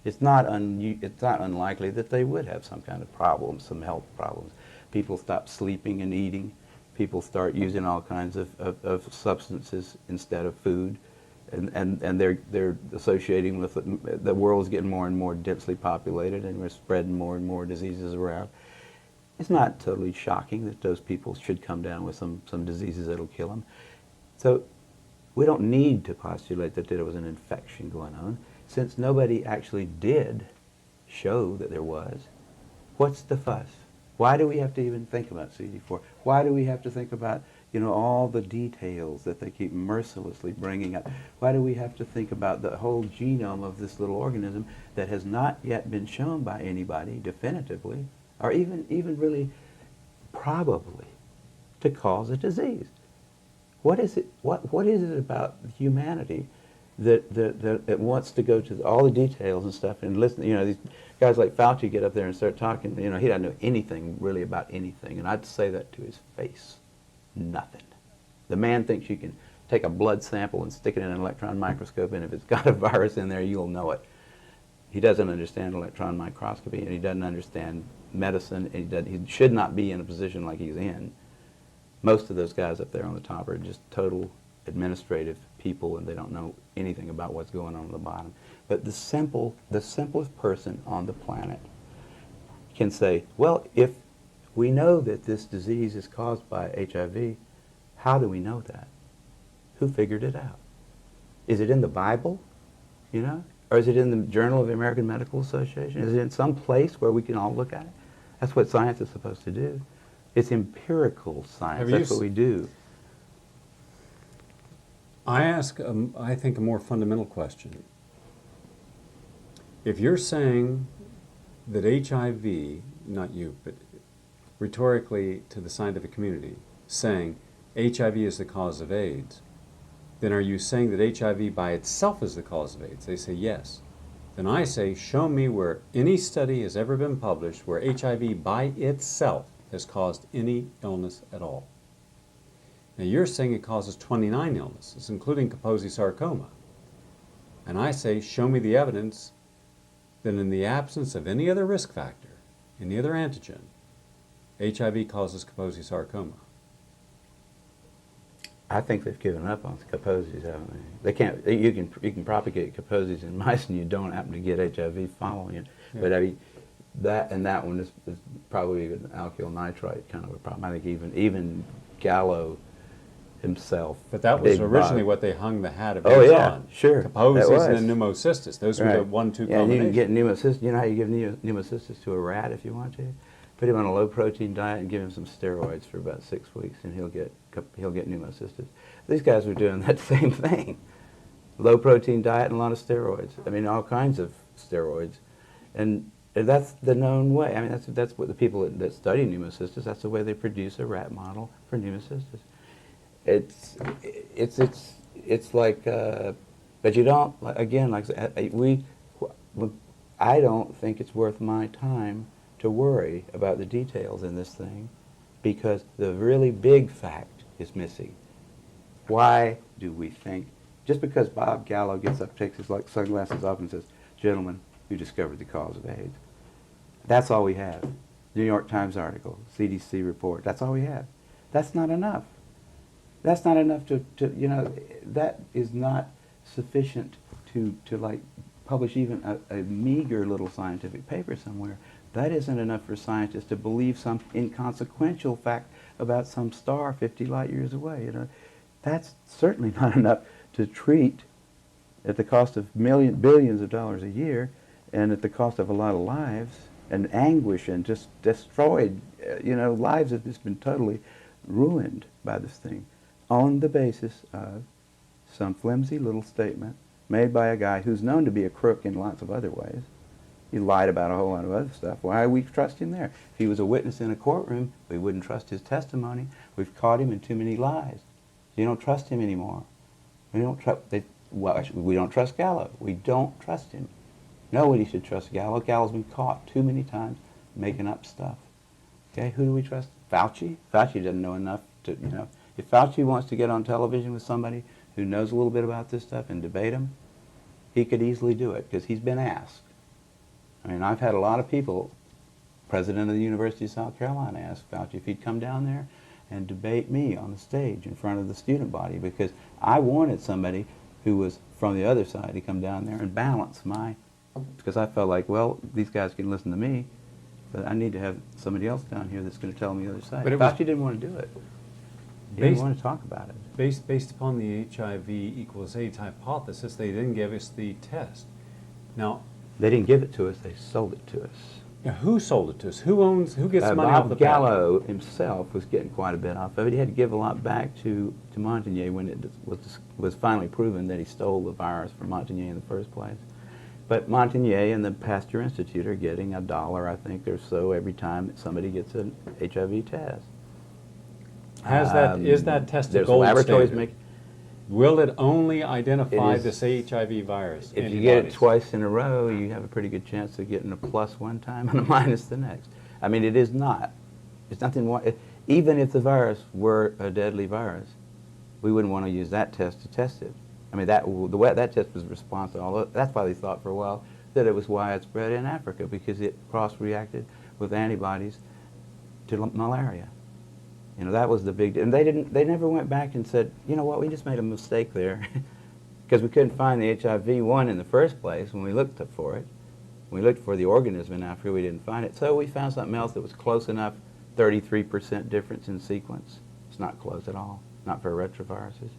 It's not unlikely that they would have some kind of problems, some health problems. People stop sleeping and eating. People start using all kinds of substances instead of food. And they're associating with it. The world's getting more and more densely populated, and we're spreading more and more diseases around. It's not totally shocking that those people should come down with some diseases that'll kill them. So we don't need to postulate that there was an infection going on, since nobody actually did show that there was. What's the fuss? Why do we have to even think about CD4? Why do we have to think about, you know, all the details that they keep mercilessly bringing up? Why do we have to think about the whole genome of this little organism that has not yet been shown by anybody definitively, or even really probably, to cause a disease? What is it? What is it about humanity that wants to go to all the details and stuff and listen? You know, these guys like Fauci get up there and start talking. You know, he doesn't know anything really about anything, and I'd say that to his face. Nothing. The man thinks you can take a blood sample and stick it in an electron microscope, and if it's got a virus in there, you'll know it. He doesn't understand electron microscopy, and he doesn't understand medicine, and he should not be in a position like he's in. Most of those guys up there on the top are just total administrative people, and they don't know anything about what's going on the bottom. But the simplest person on the planet can say, well, if we know that this disease is caused by HIV, how do we know that? Who figured it out? Is it in the Bible, you know? Or is it in the Journal of the American Medical Association? Is it in some place where we can all look at it? That's what science is supposed to do. It's empirical science. That's what we do. I ask, I think, a more fundamental question. If you're saying that HIV, not you, but rhetorically to the scientific community, saying HIV is the cause of AIDS, then are you saying that HIV by itself is the cause of AIDS? They say yes. Then I say, show me where any study has ever been published where HIV by itself has caused any illness at all. Now you're saying it causes 29 illnesses, including Kaposi sarcoma. And I say, show me the evidence that in the absence of any other risk factor, any other antigen, HIV causes Kaposi sarcoma. I think they've given up on Kaposi's, haven't they? They can't. You can propagate Kaposi's in mice, and you don't happen to get HIV following it. Yeah. But I mean, that one is probably an alkyl nitrite kind of a problem. I think even Gallo himself. But that was originally what they hung the hat of AIDS on. Oh yeah, sure. Kaposi's and then pneumocystis. Those were the 1-2 combinations. And you can get pneumocystis. You know how you give pneumocystis to a rat if you want to? Put him on a low-protein diet and give him some steroids for about 6 weeks, and he'll get pneumocystis. These guys were doing that same thing. Low-protein diet and a lot of steroids. I mean, all kinds of steroids. And that's the known way. I mean, that's what the people that study pneumocystis, that's the way they produce a rat model for pneumocystis. It's like, but you don't, again, like I don't think it's worth my time to worry about the details in this thing, because the really big fact is missing. Why do we think, just because Bob Gallo gets up, takes his sunglasses off and says, gentlemen, you discovered the cause of AIDS. That's all we have. New York Times article, CDC report, that's all we have. That's not enough. That's not enough to you know, that is not sufficient to like publish even a meager little scientific paper somewhere. That isn't enough for scientists to believe some inconsequential fact about some star 50 light years away. You know, that's certainly not enough to treat at the cost of billions of dollars a year, and at the cost of a lot of lives and anguish, and just destroyed. You know, lives have just been totally ruined by this thing, on the basis of some flimsy little statement made by a guy who's known to be a crook in lots of other ways, He lied about a whole lot of other stuff. Why do we trust him there? If he was a witness in a courtroom, we wouldn't trust his testimony. We've caught him in too many lies. So you don't trust him anymore. We don't trust. We don't trust Gallo. We don't trust him. Nobody should trust Gallo. Gallo's been caught too many times making up stuff. Okay, who do we trust? Fauci? Fauci doesn't know enough to, you know. If Fauci wants to get on television with somebody who knows a little bit about this stuff and debate him, he could easily do it because he's been asked. I mean, I've had a lot of people, president of the University of South Carolina asked Fauci if he'd come down there and debate me on the stage in front of the student body because I wanted somebody who was from the other side to come down there and balance my, because I felt like, well, these guys can listen to me, but I need to have somebody else down here that's going to tell me the other side. But Fauci didn't want to do it. He didn't want to talk about it. Based upon the HIV equals AIDS hypothesis, they didn't give us the test. Now, they didn't give it to us, they sold it to us. Now, who sold it to us? Who gets money off the Bob Gallo himself was getting quite a bit off of it. He had to give a lot back to Montagnier when it was finally proven that he stole the virus from Montagnier in the first place. But Montagnier and the Pasteur Institute are getting $1, I think, or so every time that somebody gets an HIV test. Is that test a gold laboratories standard? Will it only identify this HIV virus? If you get it twice in a row, you have a pretty good chance of getting a plus one time and a minus the next. I mean, it is not. It's nothing more. Even if the virus were a deadly virus, we wouldn't want to use that test to test it. I mean, the way that test was responsive. Although that's why they thought for a while that it was widespread in Africa because it cross-reacted with antibodies to malaria. You know, that was the big, and they never went back and said, you know what, we just made a mistake there because we couldn't find the HIV-1 in the first place when we looked for it. When we looked for the organism in Africa, we didn't find it. So we found something else that was close enough, 33% difference in sequence. It's not close at all, not for retroviruses.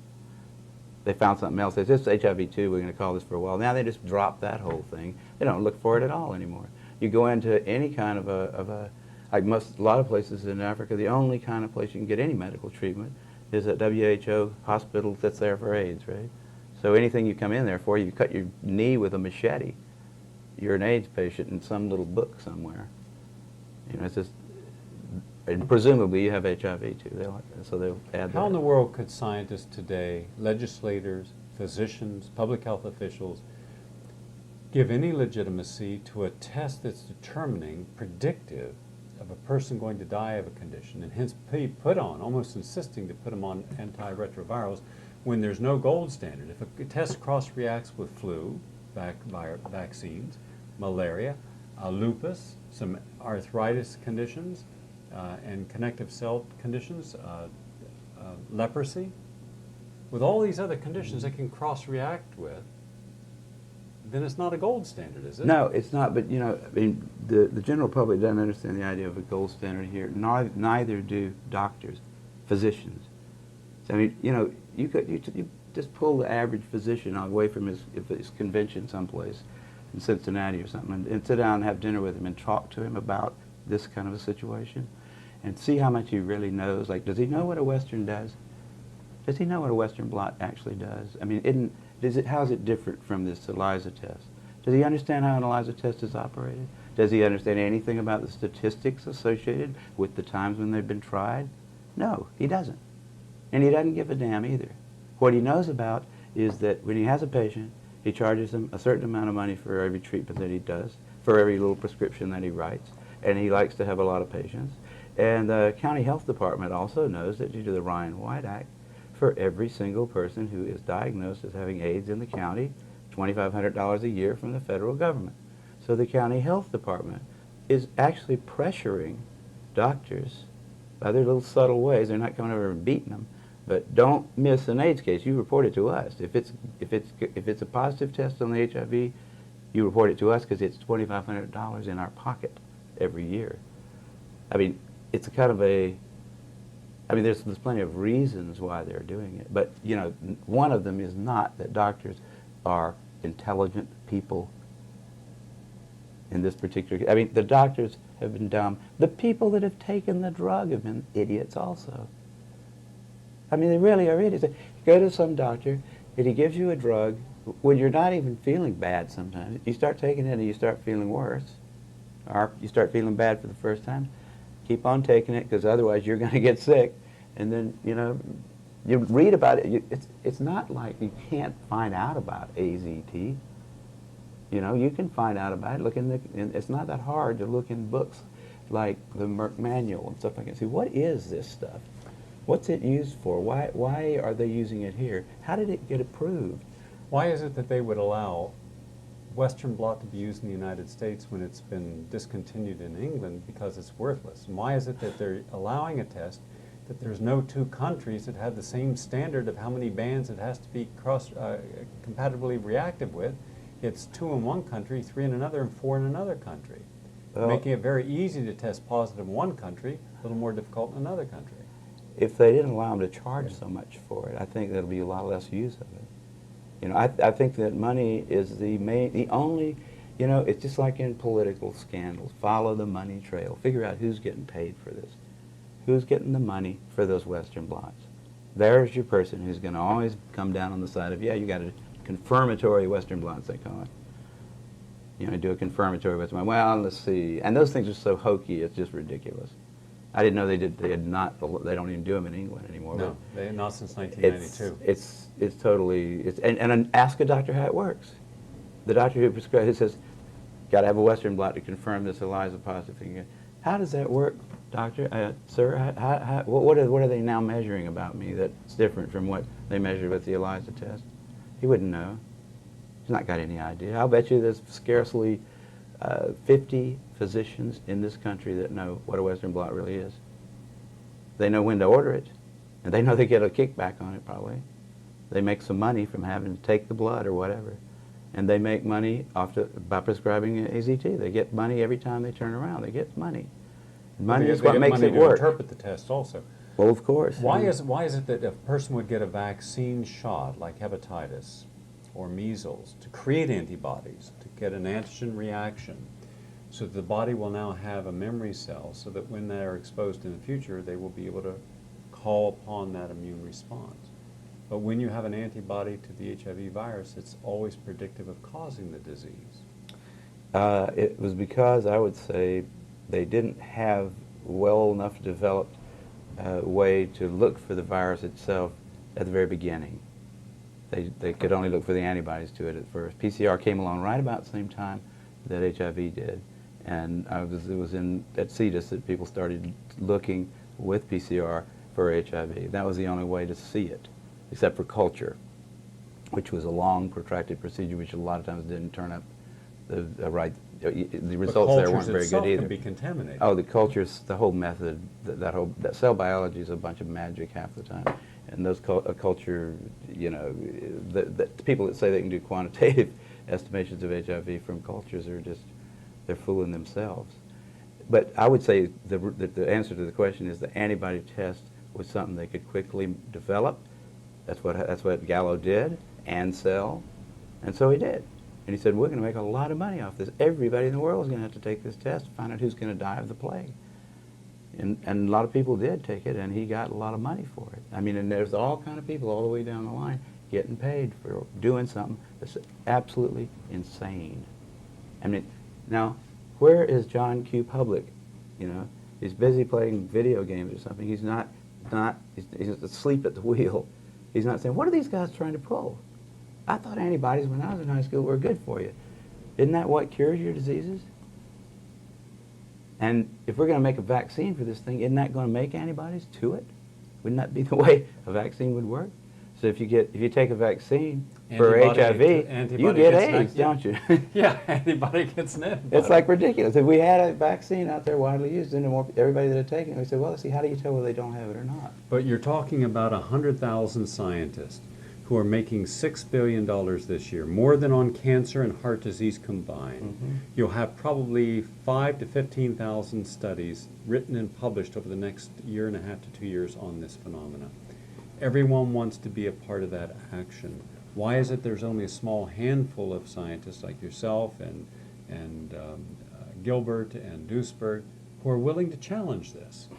They found something else. They said, this is HIV-2, we're going to call this for a while. Now they just dropped that whole thing. They don't look for it at all anymore. You go into any kind of a like a lot of places in Africa, the only kind of place you can get any medical treatment is at WHO hospital that's there for AIDS, right? So anything you come in there for, you cut your knee with a machete, you're an AIDS patient in some little book somewhere. You know, it's just, and presumably you have HIV too, so they'll add that. How in the world could scientists today, legislators, physicians, public health officials, give any legitimacy to a test that's determining, predictive, of a person going to die of a condition, and hence put on, almost insisting to put them on antiretrovirals when there's no gold standard? If a test cross-reacts with flu, vaccines, malaria, lupus, some arthritis conditions, and connective cell conditions, leprosy, with all these other conditions that can cross-react with, then it's not a gold standard, is it? No, it's not. But you know, I mean, the general public doesn't understand the idea of a gold standard here. Neither do doctors, physicians. So, I mean, you know, you just pull the average physician away from his convention someplace in Cincinnati or something, and sit down and have dinner with him and talk to him about this kind of a situation, and see how much he really knows. Like, does he know what a Western does? Does he know what a Western blot actually does? I mean, how is it different from this ELISA test? Does he understand how an ELISA test is operated? Does he understand anything about the statistics associated with the times when they've been tried? No, he doesn't. And he doesn't give a damn either. What he knows about is that when he has a patient, he charges them a certain amount of money for every treatment that he does, for every little prescription that he writes, and he likes to have a lot of patients. And the county health department also knows that due to the Ryan-White Act, for every single person who is diagnosed as having AIDS in the county, $2,500 a year from the federal government. So the county health department is actually pressuring doctors by their little subtle ways. They're not coming over and beating them, but don't miss an AIDS case. You report it to us. If it's a positive test on the HIV, you report it to us because it's $2,500 in our pocket every year. I mean, it's a kind of a, I mean, there's plenty of reasons why they're doing it, but you know, one of them is not that doctors are intelligent people in this particular. I mean, the doctors have been dumb. The people that have taken the drug have been idiots also. I mean, they really are idiots. You go to some doctor and he gives you a drug when you're not even feeling bad sometimes, you start taking it and you start feeling worse, or you start feeling bad for the first time, keep on taking it, because otherwise you're going to get sick. And then, you know, you read about it. It's not like you can't find out about AZT. You know, you can find out about it. Look it's not that hard to look in books like the Merck Manual and stuff like that. See, what is this stuff? What's it used for? Why are they using it here? How did it get approved? Why is it that they would allow Western blot to be used in the United States when it's been discontinued in England because it's worthless? And why is it that they're allowing a test that there's no two countries that have the same standard of how many bands it has to be compatibly reactive with? It's 2 in one country, 3 in another, and 4 in another country, making it very easy to test positive in one country, a little more difficult in another country. If they didn't allow them to charge so much for it, I think there'll be a lot less use of it. You know, I think that money is the only, you know, it's just like in political scandals. Follow the money trail. Figure out who's getting paid for this. Who's getting the money for those Western blots. There's your person who's going to always come down on the side of, yeah, you got a confirmatory Western blots, they call it. You know, do a confirmatory Western blot. Well, let's see. And those things are so hokey, it's just ridiculous. I didn't know they don't even do them in England anymore. No, not since 1992. It's totally, and ask a doctor how it works. The doctor who prescribes, who says, got to have a Western blot to confirm this ELISA positive thing. How does that work, doctor? Sir, what are they now measuring about me that's different from what they measured with the ELISA test? He wouldn't know. He's not got any idea. I'll bet you there's scarcely 50 physicians in this country that know what a Western blot really is. They know when to order it, and they know they get a kickback on it probably. They make some money from having to take the blood or whatever, and they make money by prescribing AZT. They get money every time they turn around. They get money. Money is what makes it work. To interpret the test also. Well, of course. Why is it that a person would get a vaccine shot like hepatitis or measles to create antibodies, to get an antigen reaction, so that the body will now have a memory cell so that when they are exposed in the future, they will be able to call upon that immune response? But when you have an antibody to the HIV virus, it's always predictive of causing the disease. It was because, I would say, they didn't have well enough developed way to look for the virus itself at the very beginning. They could only look for the antibodies to it at first. PCR came along right about the same time that HIV did. And it was at CETUS that people started looking with PCR for HIV. That was the only way to see it, except for culture, which was a long, protracted procedure, which a lot of times didn't turn up the results there weren't very good either. Can be contaminated. Oh, the cultures, the whole method, that cell biology is a bunch of magic half the time. And those culture, you know, the people that say they can do quantitative estimations of HIV from cultures are just, they're fooling themselves. But I would say the answer to the question is the antibody test was something they could quickly develop. That's what Gallo did, and sell, and so he did. And he said, we're going to make a lot of money off this. Everybody in the world is going to have to take this test to find out who's going to die of the plague. And a lot of people did take it, and he got a lot of money for it. I mean, and there's all kind of people all the way down the line getting paid for doing something that's absolutely insane. I mean, now, where is John Q. Public? You know, he's busy playing video games or something. He's he's asleep at the wheel. He's not saying, what are these guys trying to pull? I thought antibodies when I was in high school were good for you. Isn't that what cures your diseases? And if we're going to make a vaccine for this thing, isn't that going to make antibodies to it? Wouldn't that be the way a vaccine would work? So if you take a vaccine for HIV, you get AIDS, don't you? Yeah, antibody gets an antibody. It's like ridiculous. If we had a vaccine out there widely used, then everybody that had taken it would say, well, let's see, how do you tell whether they don't have it or not? But you're talking about 100,000 scientists who are making $6 billion this year, more than on cancer and heart disease combined. Mm-hmm. You'll have probably 5,000 to 15,000 studies written and published over the next year and a half to 2 years on this phenomenon. Everyone wants to be a part of that action. Why is it there's only a small handful of scientists like yourself and Gilbert and Duisberg who are willing to challenge this?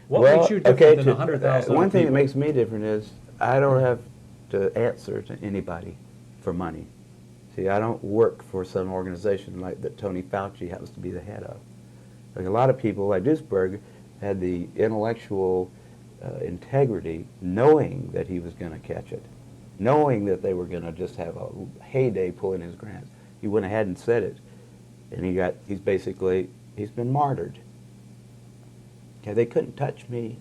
What makes you different than 100,000 One thing that people? makes me different is I don't have to answer to anybody for money. See, I don't work for some organization like that Tony Fauci happens to be the head of. Like a lot of people like Duisberg had the intellectual integrity heing that he was going to catch it, knowing that they were going to just have a heyday pulling his grants. He went ahead and said it, and he's been martyred. Okay, they couldn't touch me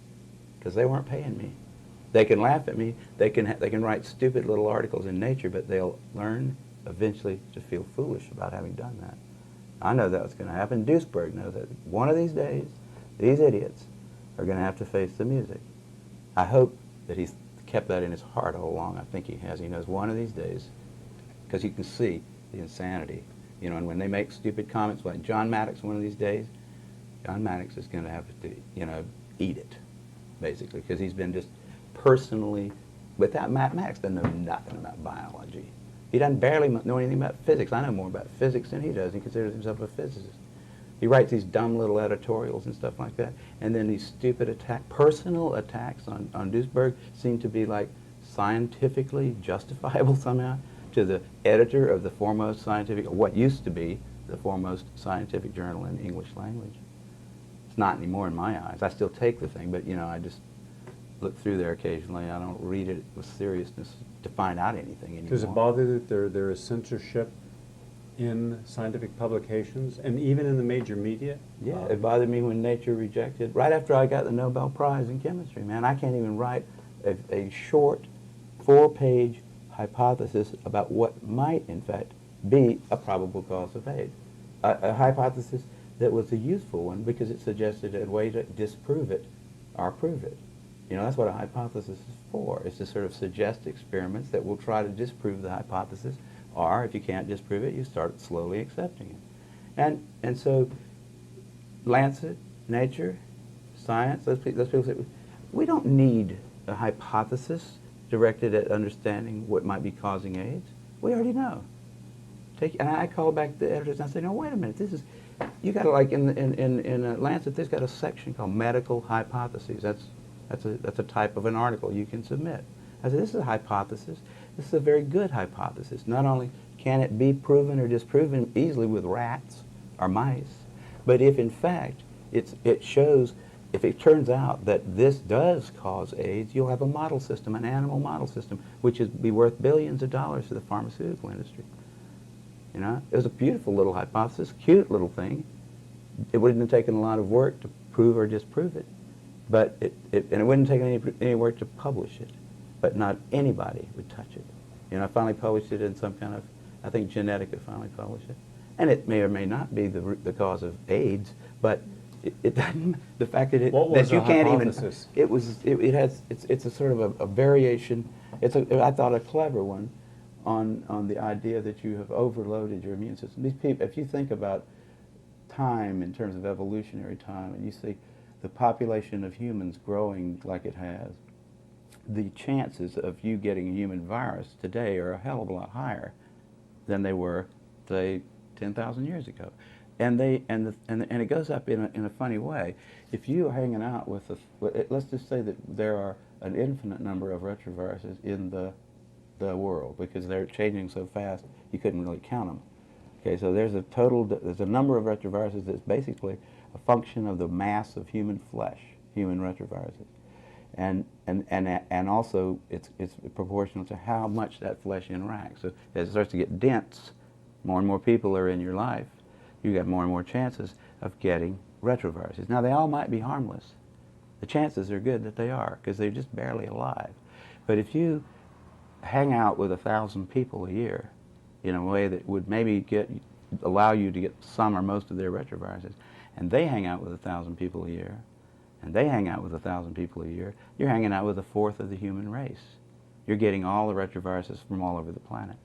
because they weren't paying me. They can laugh at me. They can write stupid little articles in Nature, but they'll learn eventually to feel foolish about having done that. I know that's going to happen. Duisberg knows that one of these days, these idiots are going to have to face the music. I hope that he's kept that in his heart all along. I think he has. He knows one of these days, because you can see the insanity. You know, and when they make stupid comments like John Maddox one of these days, John Maddox is going to have to, you know, eat it, basically, because he's been just personally, without Maddox doesn't know nothing about biology. He doesn't barely know anything about physics. I know more about physics than he does. He considers himself a physicist. He writes these dumb little editorials and stuff like that. And then these stupid personal attacks on Duisberg seem to be like scientifically justifiable somehow to the editor of the foremost scientific, or what used to be the foremost scientific journal in the English language. It's not anymore in my eyes. I still take the thing, but you know, I just look through there occasionally. I don't read it with seriousness to find out anything anymore. Does it bother that there is censorship in scientific publications and even in the major media? Yeah, it bothered me when Nature rejected, right after I got the Nobel Prize in chemistry, man. I can't even write a short 4-page hypothesis about what might, in fact, be a probable cause of AIDS. A hypothesis that was a useful one because it suggested a way to disprove it or prove it. You know, that's what a hypothesis is for. It's to sort of suggest experiments that will try to disprove the hypothesis, or if you can't disprove it, you start slowly accepting it. And so Lancet, Nature, Science, those people say, we don't need a hypothesis directed at understanding what might be causing AIDS. We already know. And I call back the editors and I say, no, wait a minute, this is, you got to, like in Lancet, there's got a section called medical hypotheses. That's a type of an article you can submit. I said, this is a hypothesis. This is a very good hypothesis. Not only can it be proven or disproven easily with rats or mice, but if in fact it shows, if it turns out that this does cause AIDS, you'll have a model system, an animal model system, which would be worth billions of dollars to the pharmaceutical industry. You know, it was a beautiful little hypothesis, cute little thing. It wouldn't have taken a lot of work to prove or disprove it. But and it wouldn't take any work to publish it, but not anybody would touch it. You know, I finally published it in some kind of, I think Genetica finally published it, and it may or may not be the cause of AIDS, but it doesn't. The fact that that you can't hypothesis? Even it's a sort of a variation. I thought a clever one on the idea that you have overloaded your immune system. These people, if you think about time in terms of evolutionary time, and you see the population of humans growing like it has, the chances of you getting a human virus today are a hell of a lot higher than they were, say, 10,000 years ago. And it goes up in a funny way. If you are hanging out with let's just say that there are an infinite number of retroviruses in the world because they're changing so fast you couldn't really count them. Okay, so there's a number of retroviruses that's basically a function of the mass of human flesh, human retroviruses, and also it's proportional to how much that flesh interacts. So as it starts to get dense, more and more people are in your life, you got more and more chances of getting retroviruses. Now they all might be harmless. The chances are good that they are because they're just barely alive. But if you hang out with 1,000 people a year in a way that would maybe allow you to get some or most of their retroviruses, and they hang out with 1,000 people a year, and they hang out with 1,000 people a year, you're hanging out with a fourth of the human race. You're getting all the retroviruses from all over the planet.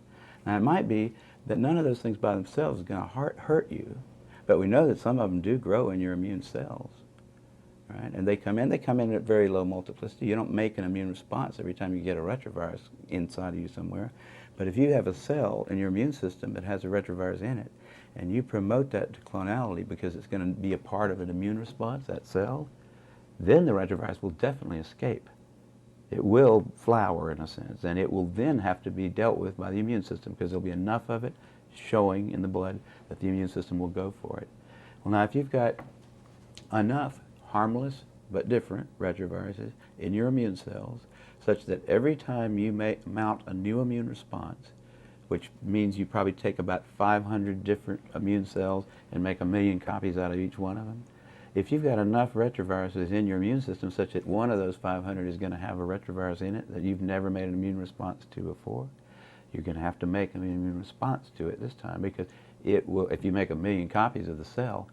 Now, it might be that none of those things by themselves is going to hurt you, but we know that some of them do grow in your immune cells, right? And they come in at very low multiplicity. You don't make an immune response every time you get a retrovirus inside of you somewhere. But if you have a cell in your immune system that has a retrovirus in it, and you promote that to clonality because it's going to be a part of an immune response, that cell, then the retrovirus will definitely escape. It will flower in a sense, and it will then have to be dealt with by the immune system because there'll be enough of it showing in the blood that the immune system will go for it. Well, now if you've got enough harmless but different retroviruses in your immune cells such that every time you mount a new immune response, which means you probably take about 500 different immune cells and make 1,000,000 copies out of each one of them, if you've got enough retroviruses in your immune system such that one of those 500 is going to have a retrovirus in it that you've never made an immune response to before, you're going to have to make an immune response to it this time because it will, if you make 1,000,000 copies of the cell,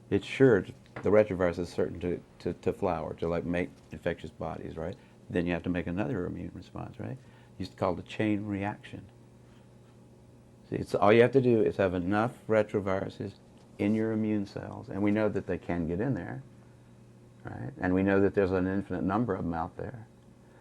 it's sure, the retrovirus is certain to flower, to like make infectious bodies, right? Then you have to make another immune response, right? It's called a chain reaction. See, it's, all you have to do is have enough retroviruses in your immune cells, and we know that they can get in there, right? And we know that there's an infinite number of them out there.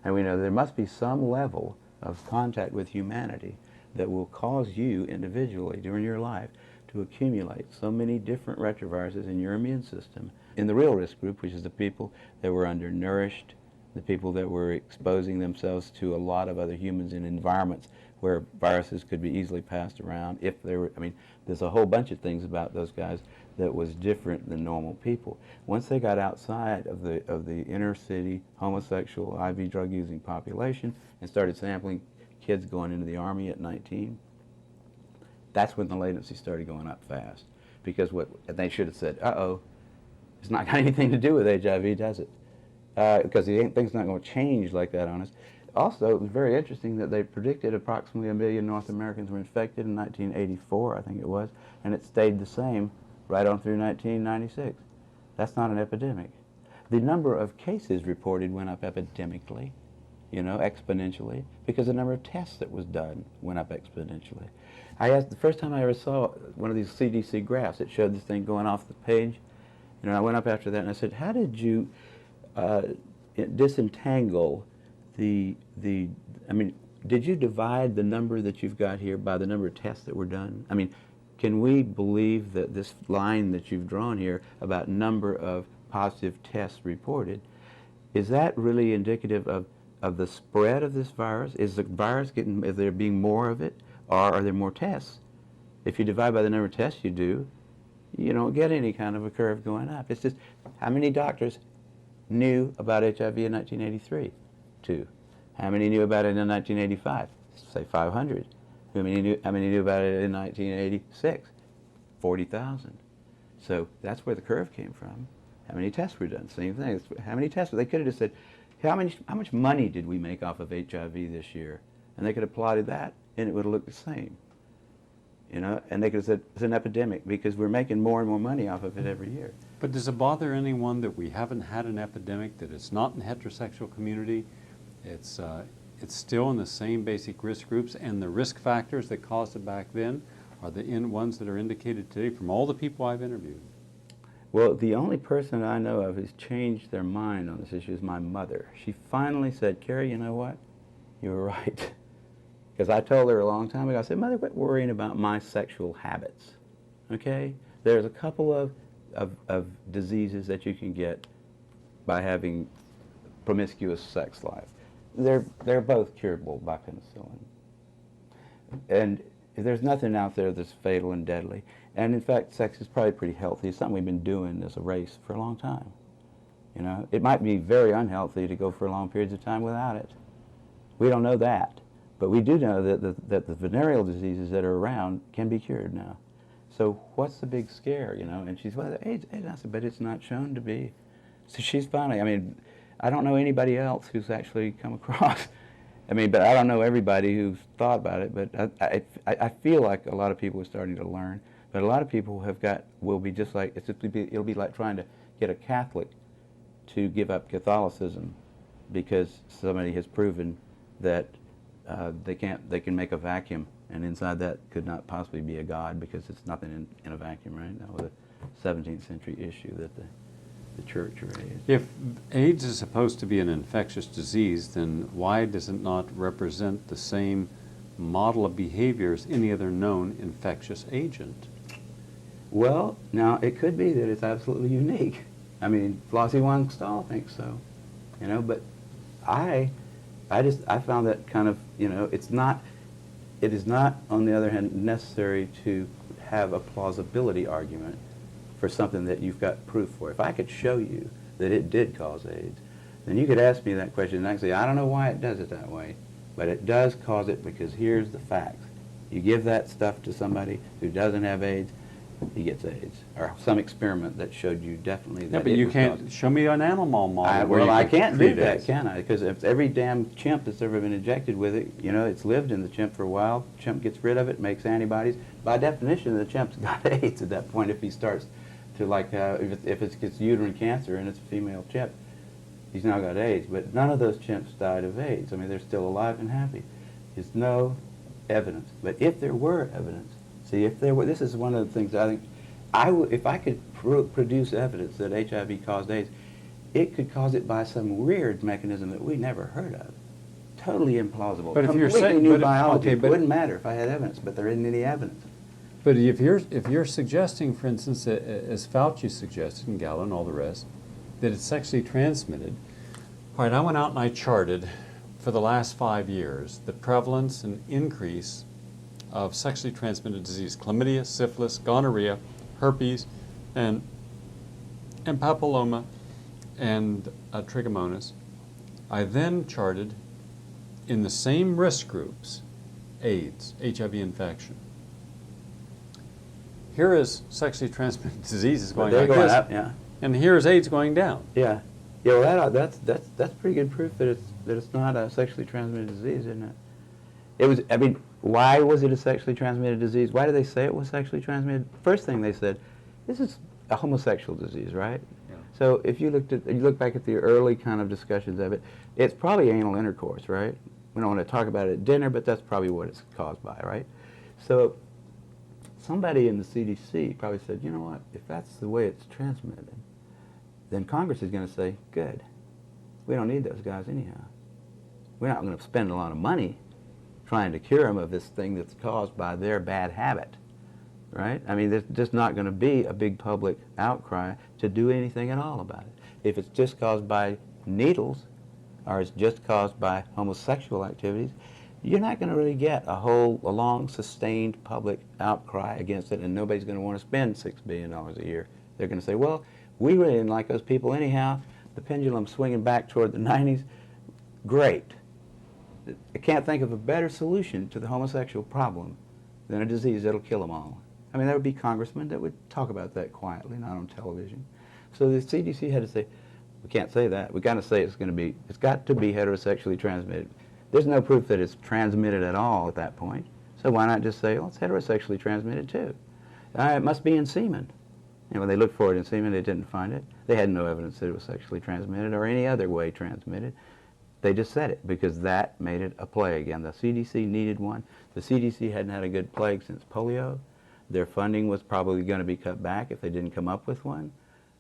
And we know there must be some level of contact with humanity that will cause you individually during your life to accumulate so many different retroviruses in your immune system. In the real risk group, which is the people that were undernourished, the people that were exposing themselves to a lot of other humans in environments where viruses could be easily passed around, if they were, I mean, there's a whole bunch of things about those guys that was different than normal people. Once they got outside of the inner city homosexual IV drug using population and started sampling kids going into the Army at 19, that's when the latency started going up fast. Because what they should have said, uh-oh, it's not got anything to do with HIV, does it? Because the thing's not going to change like that on us. Also, it was very interesting that they predicted approximately 1,000,000 North Americans were infected in 1984, I think it was, and it stayed the same right on through 1996. That's not an epidemic. The number of cases reported went up epidemically, you know, exponentially, because the number of tests that was done went up exponentially. I asked, the first time I ever saw one of these CDC graphs, it showed this thing going off the page, you know, I went up after that and I said, how did you disentangle I mean, did you divide the number that you've got here by the number of tests that were done? I mean, can we believe that this line that you've drawn here about number of positive tests reported, is that really indicative of the spread of this virus? Is the virus getting, is there being more of it, or are there more tests? If you divide by the number of tests you do, you don't get any kind of a curve going up. It's just, how many doctors knew about HIV in 1983? 2. How many knew about it in 1985? Say 500. How many knew about it in 1986? 40,000. So that's where the curve came from. How many tests were done? Same thing. How many tests? They could have just said, how much money did we make off of HIV this year? And they could have plotted that, and it would have looked the same. You know, and they could have said it's an epidemic because we're making more and more money off of it every year. But does it bother anyone that we haven't had an epidemic, that it's not in the heterosexual community? It's still in the same basic risk groups, and the risk factors that caused it back then are the ones that are indicated today from all the people I've interviewed. Well, the only person I know of who's changed their mind on this issue is my mother. She finally said, Kary, you know what? You were right. Because I told her a long time ago, I said, Mother, quit worrying about my sexual habits, okay? There's a couple of diseases that you can get by having promiscuous sex life. They're both curable by penicillin. And there's nothing out there that's fatal and deadly. And in fact, sex is probably pretty healthy. It's something we've been doing as a race for a long time. You know, it might be very unhealthy to go for long periods of time without it. We don't know that. But we do know that the venereal diseases that are around can be cured now. So what's the big scare, you know? And she's, well, AIDS, I said, but it's not shown to be. So she's finally, I mean, I don't know anybody else who's actually come across. I mean, but I don't know everybody who's thought about it, but I feel like a lot of people are starting to learn. But a lot of people will be just like, it'll be like trying to get a Catholic to give up Catholicism because somebody has proven that they can make a vacuum, and inside that could not possibly be a God because it's nothing in a vacuum, right? That was a 17th century issue that the church raised. If AIDS is supposed to be an infectious disease, then why does it not represent the same model of behavior as any other known infectious agent? Well, now, it could be that it's absolutely unique. I mean, Flossie Wong Stahl thinks so, you know, but I I found that kind of, you know, it is not, on the other hand, necessary to have a plausibility argument for something that you've got proof for. If I could show you that it did cause AIDS, then you could ask me that question and I could say, I don't know why it does it that way, but it does cause it because here's the facts. You give that stuff to somebody who doesn't have AIDS, he gets AIDS. Or some experiment that showed you definitely that Yeah, but you can't show me an animal model. well, I can't do treat that, AIDS. can I? Because if every damn chimp that's ever been injected with it, you know, it's lived in the chimp for a while, chimp gets rid of it, makes antibodies. By definition, the chimp's got AIDS at that point if he starts to, like, if it's uterine cancer and it's a female chimp, he's now got AIDS. But none of those chimps died of AIDS. I mean, they're still alive and happy. There's no evidence. But if there were evidence, see, if there were, this is one of the things I think, if I could produce evidence that HIV caused AIDS, it could cause it by some weird mechanism that we never heard of. Totally implausible. But if you're Completely saying, new but, biology. okay, It but, wouldn't matter if I had evidence, but there isn't any evidence. but if you're suggesting, for instance, as Fauci suggested, and Gallo and all the rest, that it's sexually transmitted, all right, I went out and I charted for the last 5 years the prevalence and increase of sexually transmitted disease: chlamydia, syphilis, gonorrhea, herpes, and papilloma, and trichomonas. I then charted in the same risk groups AIDS, HIV infection. Here is sexually transmitted diseases going They're like going this, up, yeah. and here is AIDS going down. Yeah. Yeah, well, that's pretty good proof that it's not a sexually transmitted disease, isn't it? It was, I mean, why was it a sexually transmitted disease? Why did they say it was sexually transmitted? First thing they said, this is a homosexual disease, right? Yeah. So if you look back at the early kind of discussions of it, it's probably anal intercourse, right? We don't want to talk about it at dinner, but that's probably what it's caused by, right? So somebody in the CDC probably said, you know what, if that's the way it's transmitted, then Congress is going to say, good, we don't need those guys anyhow. We're not going to spend a lot of money trying to cure them of this thing that's caused by their bad habit, right? I mean, there's just not going to be a big public outcry to do anything at all about it. If it's just caused by needles, or it's just caused by homosexual activities, you're not going to really get a long, sustained public outcry against it, and nobody's going to want to spend $6 billion a year. They're going to say, well, we really didn't like those people anyhow. The pendulum's swinging back toward the 90s. Great. I can't think of a better solution to the homosexual problem than a disease that'll kill them all. I mean, there would be congressmen that would talk about that quietly, not on television. So the CDC had to say, we can't say that. We've got to say it's got to be heterosexually transmitted. There's no proof that it's transmitted at all at that point. So why not just say, well, it's heterosexually transmitted too. It must be in semen. And when they looked for it in semen, they didn't find it. They had no evidence that it was sexually transmitted or any other way transmitted. They just said it because that made it a plague. And the CDC needed one. The CDC hadn't had a good plague since polio. Their funding was probably going to be cut back if they didn't come up with one.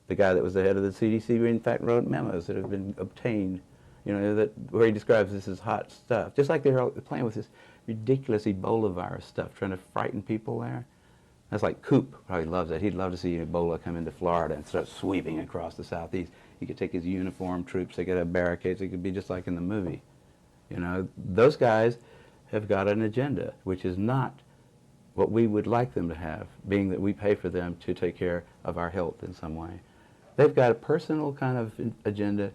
The guy that was the head of the CDC, in fact, wrote memos that have been obtained, you know, where he describes this as hot stuff. Just like they're playing with this ridiculous Ebola virus stuff, trying to frighten people there. That's like Coop probably loves that. He'd love to see Ebola come into Florida and start sweeping across the southeast. He could take his uniformed troops, they could have barricades, it could be just like in the movie. You know, those guys have got an agenda, which is not what we would like them to have, being that we pay for them to take care of our health in some way. They've got a personal kind of agenda.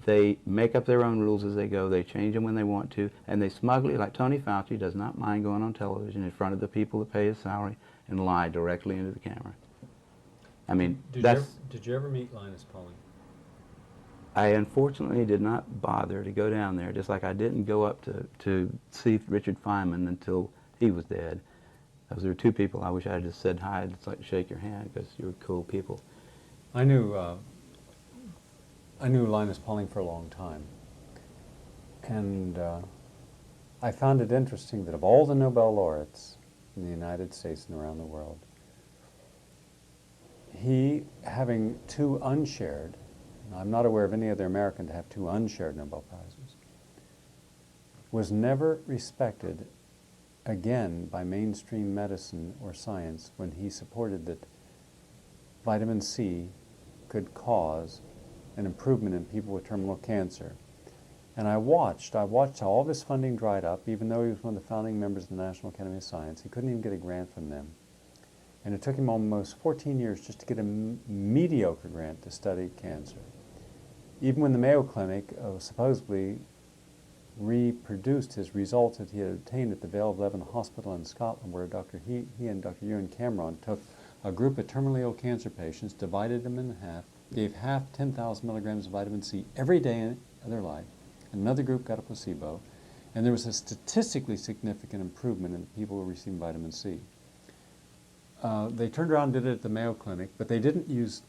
They make up their own rules as they go. They change them when they want to, and they smugly, like Tony Fauci, does not mind going on television in front of the people that pay his salary and lie directly into the camera. I mean, Did you ever meet Linus Pauling? I unfortunately did not bother to go down there, just like I didn't go up to see Richard Feynman until he was dead. Those are two people I wish I had just said hi, just like to shake your hand, because you were cool people. I knew Linus Pauling for a long time, and I found it interesting that of all the Nobel laureates in the United States and around the world, he, having two unshared, I'm not aware of any other American to have two unshared Nobel Prizes, was never respected again by mainstream medicine or science when he supported that vitamin C could cause an improvement in people with terminal cancer. And I watched how all this funding dried up, even though he was one of the founding members of the National Academy of Science. He couldn't even get a grant from them. And it took him almost 14 years just to get a mediocre grant to study cancer. Even when the Mayo Clinic supposedly reproduced his results that he had obtained at the Vale of Leven Hospital in Scotland, where he and Dr. Ewan Cameron took a group of terminally ill cancer patients, divided them in half, gave half 10,000 milligrams of vitamin C every day of their life. Another group got a placebo, and there was a statistically significant improvement in the people who were receiving vitamin C. They turned around and did it at the Mayo Clinic, but they didn't use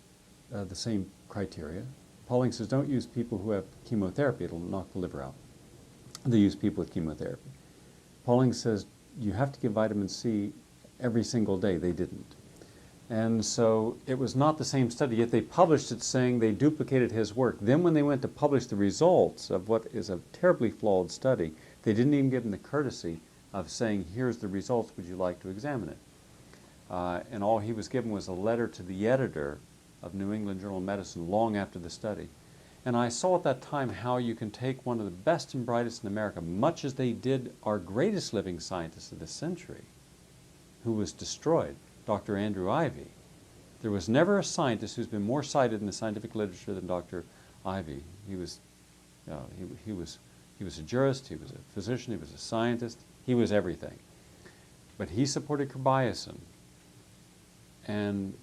the same criteria. Pauling says don't use people who have chemotherapy, it'll knock the liver out. They use people with chemotherapy. Pauling says you have to give vitamin C every single day. They didn't. And so it was not the same study, yet they published it saying they duplicated his work. Then when they went to publish the results of what is a terribly flawed study, they didn't even give him the courtesy of saying, here's the results, would you like to examine it? And all he was given was a letter to the editor of New England Journal of Medicine long after the study. And I saw at that time how you can take one of the best and brightest in America, much as they did our greatest living scientist of this century, who was destroyed, Dr. Andrew Ivy. There was never a scientist who's been more cited in the scientific literature than Dr. Ivy. He was a jurist, he was a physician, he was a scientist, he was everything. But he supported carbamazepine, and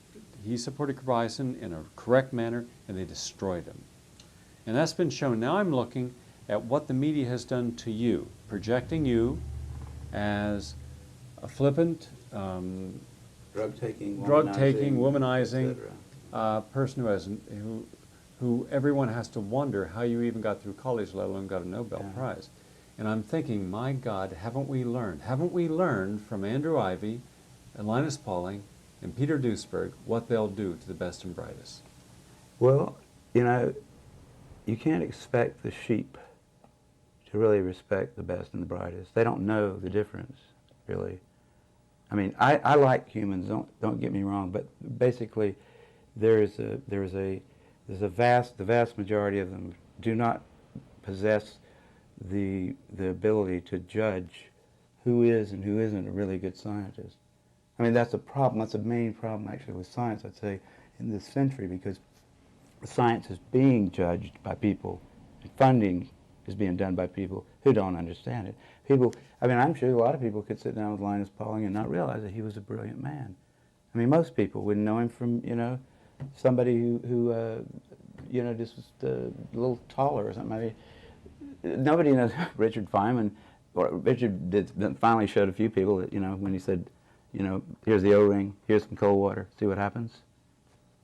he supported carbamazepine in a correct manner, and they destroyed him. And that's been shown. Now I'm looking at what the media has done to you, projecting you as a flippant, drug-taking, womanizing person who everyone has to wonder how you even got through college, let alone got a Nobel Prize. And I'm thinking, my God, haven't we learned? Haven't we learned from Andrew Ivy and Linus Pauling and Peter Duesberg what they'll do to the best and brightest? Well, you know, you can't expect the sheep to really respect the best and the brightest. They don't know the difference, really. I mean, I like humans. Don't get me wrong, but basically, the vast majority of them do not possess the ability to judge who is and who isn't a really good scientist. I mean, that's a problem. That's a main problem, actually, with science, I'd say, in this century, because science is being judged by people, and funding is being done by people who don't understand it. I mean, I'm sure a lot of people could sit down with Linus Pauling and not realize that he was a brilliant man. I mean, most people wouldn't know him from, you know, somebody who you know, just was a little taller or something. I mean, nobody knows Richard Feynman. Or Richard finally showed a few people that, you know, when he said, you know, here's the O-ring, here's some cold water, see what happens?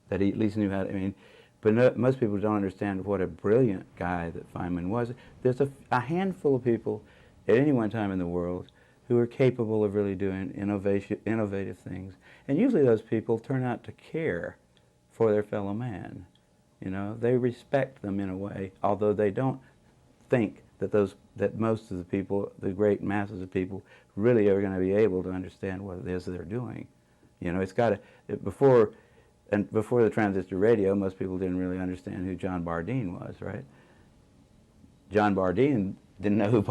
That he at least knew how to, I mean, but no, most people don't understand what a brilliant guy that Feynman was. There's a handful of people at any one time in the world who are capable of really doing innovative things. And usually those people turn out to care for their fellow man. You know, they respect them in a way, although they don't think that most of the people, the great masses of people, really are going to be able to understand what it is they're doing. You know, it's got to, before the transistor radio, most people didn't really understand who John Bardeen was, right? John Bardeen didn't know who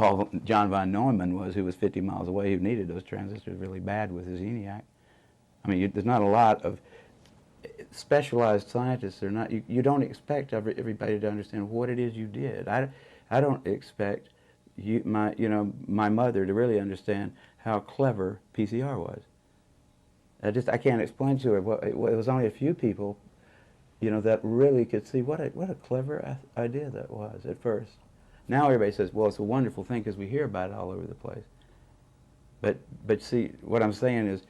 John von Neumann was, who was 50 miles away, who needed those transistors really bad with his ENIAC. I mean, there's not a lot of specialized scientists. You don't expect everybody to understand what it is you did. I don't expect my mother to really understand how clever PCR was. I can't explain to her. It was only a few people, you know, that really could see what a clever idea that was at first. Now everybody says, well, it's a wonderful thing because we hear about it all over the place. But see, what I'm saying is,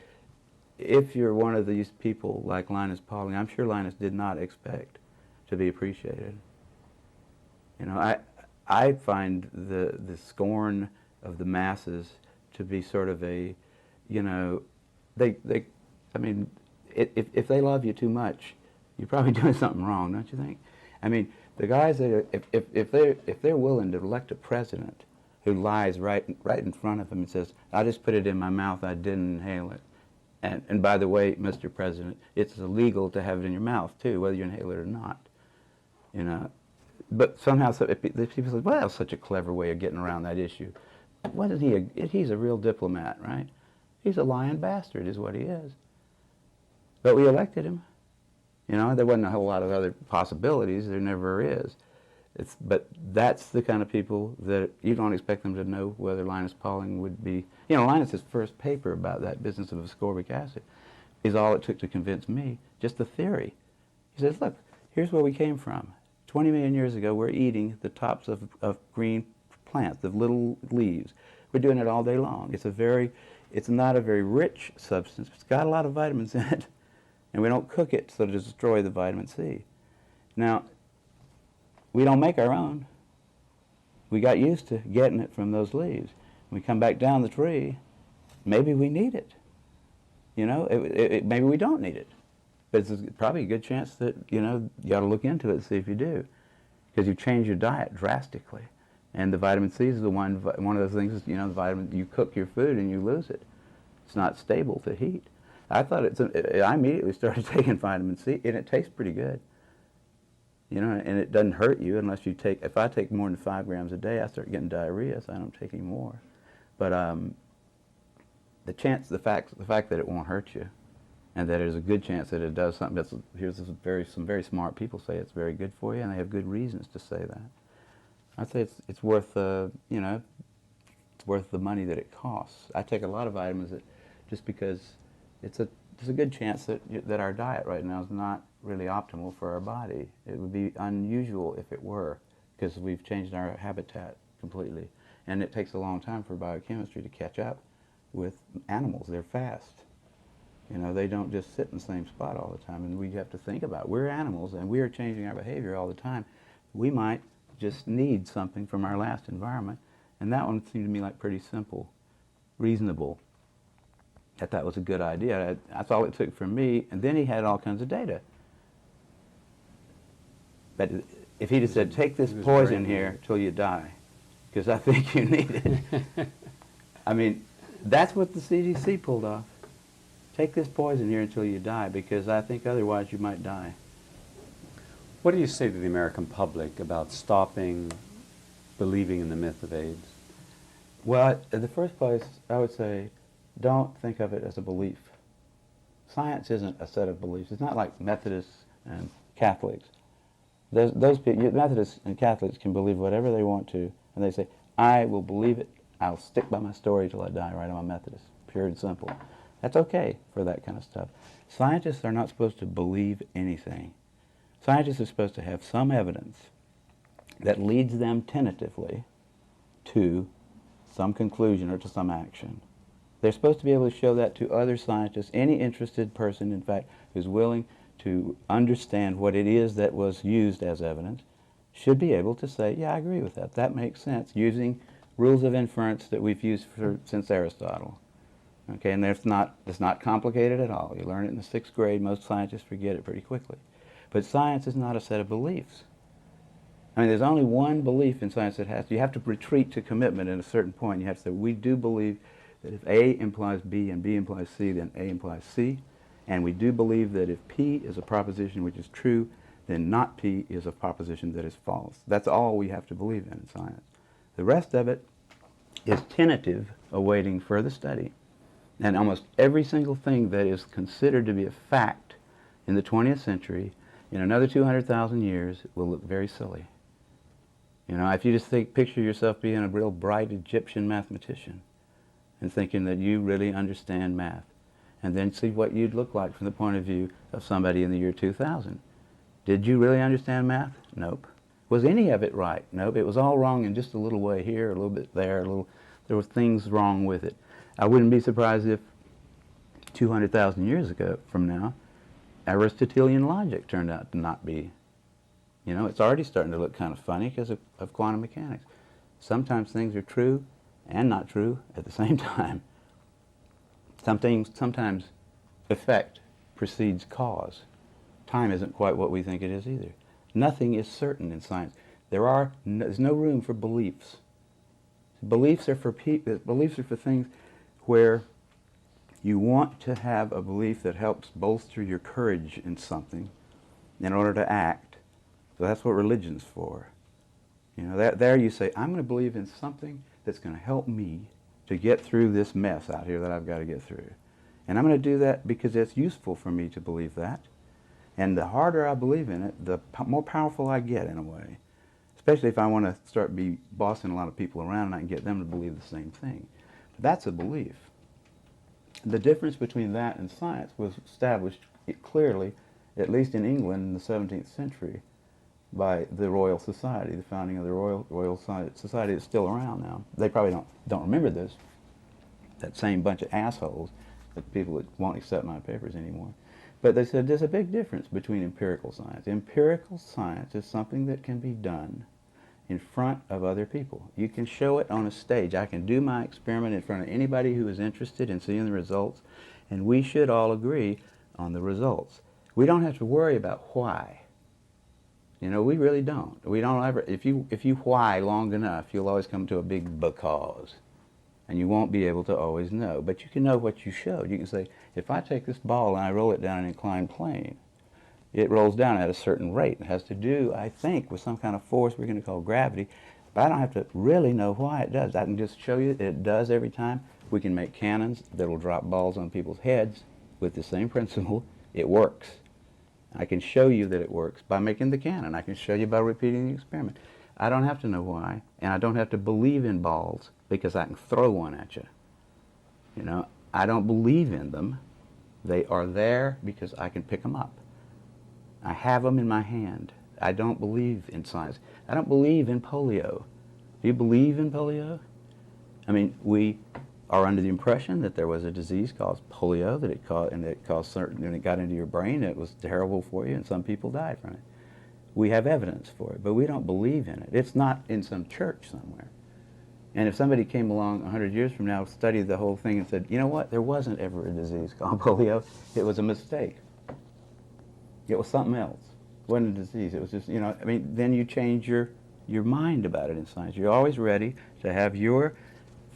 if you're one of these people like Linus Pauling, I'm sure Linus did not expect to be appreciated. You know, I find the scorn of the masses to be sort of a, you know, I mean, if they love you too much, you're probably doing something wrong, don't you think? I mean, the guys that if they're willing to elect a president who lies right in front of them and says, "I just put it in my mouth, I didn't inhale it," and by the way, Mr. President, it's illegal to have it in your mouth too, whether you inhale it or not. You know, but somehow people say, well, that was such a clever way of getting around that issue. Wasn't he? He's a real diplomat, right? He's a lying bastard, is what he is. But we elected him. You know, there wasn't a whole lot of other possibilities. There never is. But that's the kind of people that you don't expect them to know whether Linus Pauling would be. You know, Linus's first paper about that business of ascorbic acid is all it took to convince me, just the theory. He says, look, here's where we came from. 20 million years ago, we're eating the tops of green plants, the little leaves. We're doing it all day long. It's not a very rich substance. It's got a lot of vitamins in it, and we don't cook it so to destroy the vitamin C. Now, we don't make our own. We got used to getting it from those leaves. When we come back down the tree, maybe we need it. You know, maybe we don't need it. But it's probably a good chance that, you know, you ought to look into it and see if you do. Because you change your diet drastically. And the vitamin C is one of those things, you know, the vitamin, you cook your food and you lose it. It's not stable to heat. I immediately started taking vitamin C, and it tastes pretty good. You know, and it doesn't hurt you unless you take, if I take more than 5 grams a day, I start getting diarrhea, so I don't take any more. But the fact that it won't hurt you, and that there's a good chance that it does something some very smart people say it's very good for you, and they have good reasons to say that. I'd say it's worth, you know, it's worth the money that it costs. I take a lot of vitamins just because there's a good chance that our diet right now is not really optimal for our body. It would be unusual if it were, because we've changed our habitat completely. And it takes a long time for biochemistry to catch up with animals. They're fast. You know, they don't just sit in the same spot all the time, and we have to think about it. We're animals, and we are changing our behavior all the time. We might just need something from our last environment, and that one seemed to me like pretty simple, reasonable. That was a good idea. That's all it took from me, and then he had all kinds of data. But if he'd have said, take this poison here till you die, because I think you need it. I mean, that's what the CDC pulled off. Take this poison here until you die, because I think otherwise you might die. What do you say to the American public about stopping believing in the myth of AIDS? Well, in the first place, I would say, don't think of it as a belief. Science isn't a set of beliefs. It's not like Methodists and Catholics. Those people, Methodists and Catholics can believe whatever they want to, and they say, I will believe it. I'll stick by my story till I die, right? I'm a Methodist, pure and simple. That's okay for that kind of stuff. Scientists are not supposed to believe anything. Scientists are supposed to have some evidence that leads them tentatively to some conclusion or to some action. They're supposed to be able to show that to other scientists, any interested person, in fact, who's willing to understand what it is that was used as evidence, should be able to say, yeah, I agree with that. That makes sense, using rules of inference that we've used since Aristotle. Okay, and it's not complicated at all. You learn it in the 6th grade. Most scientists forget it pretty quickly. But science is not a set of beliefs. I mean, there's only one belief in science that you have to retreat to commitment at a certain point. You have to say, we do believe that if A implies B and B implies C, then A implies C. And we do believe that if P is a proposition which is true, then not P is a proposition that is false. That's all we have to believe in science. The rest of it is tentative, awaiting further study. And almost every single thing that is considered to be a fact in the 20th century, in another 200,000 years, will look very silly. You know, if you just picture yourself being a real bright Egyptian mathematician and thinking that you really understand math, and then see what you'd look like from the point of view of somebody in the year 2000. Did you really understand math? Nope. Was any of it right? Nope. It was all wrong in just a little way here, a little bit there, there were things wrong with it. I wouldn't be surprised if 200,000 years ago from now, Aristotelian logic turned out to not be. You know, it's already starting to look kind of funny because of quantum mechanics. Sometimes things are true and not true at the same time. Sometimes effect precedes cause. Time isn't quite what we think it is either. Nothing is certain in science. There's no room for beliefs. Beliefs are for things where you want to have a belief that helps bolster your courage in something in order to act. So that's what religion's for. You know, there you say, I'm going to believe in something that's going to help me to get through this mess out here that I've got to get through. And I'm going to do that because it's useful for me to believe that. And the harder I believe in it, the more powerful I get in a way. Especially if I want to start bossing a lot of people around and I can get them to believe the same thing. But that's a belief. The difference between that and science was established clearly, at least in England in the 17th century, by the Royal Society, the founding of the Royal Society. Is still around now. They probably don't remember this, that same bunch of assholes, the people that won't accept my papers anymore. But they said there's a big difference between empirical science. Empirical science is something that can be done in front of other people. You can show it on a stage. I can do my experiment in front of anybody who is interested in seeing the results, and we should all agree on the results. We don't have to worry about why. You know, we really don't. We don't ever, if you why long enough, you'll always come to a big because. And you won't be able to always know. But you can know what you showed. You can say, if I take this ball and I roll it down an inclined plane, it rolls down at a certain rate. It has to do, I think, with some kind of force we're going to call gravity. But I don't have to really know why it does. I can just show you that it does every time. We can make cannons that will drop balls on people's heads with the same principle. It works. I can show you that it works by making the cannon. I can show you by repeating the experiment. I don't have to know why, and I don't have to believe in balls because I can throw one at you. You know, I don't believe in them. They are there because I can pick them up. I have them in my hand. I don't believe in science. I don't believe in polio. Do you believe in polio? I mean, we are under the impression that there was a disease called polio, that it caused certain, when it got into your brain, it was terrible for you, and some people died from it. We have evidence for it, but we don't believe in it. It's not in some church somewhere. And if somebody came along 100 years from now, studied the whole thing and said, you know what, there wasn't ever a disease called polio, it was a mistake. It was something else. It wasn't a disease. It was just, you know, I mean, then you change your mind about it in science. You're always ready to have your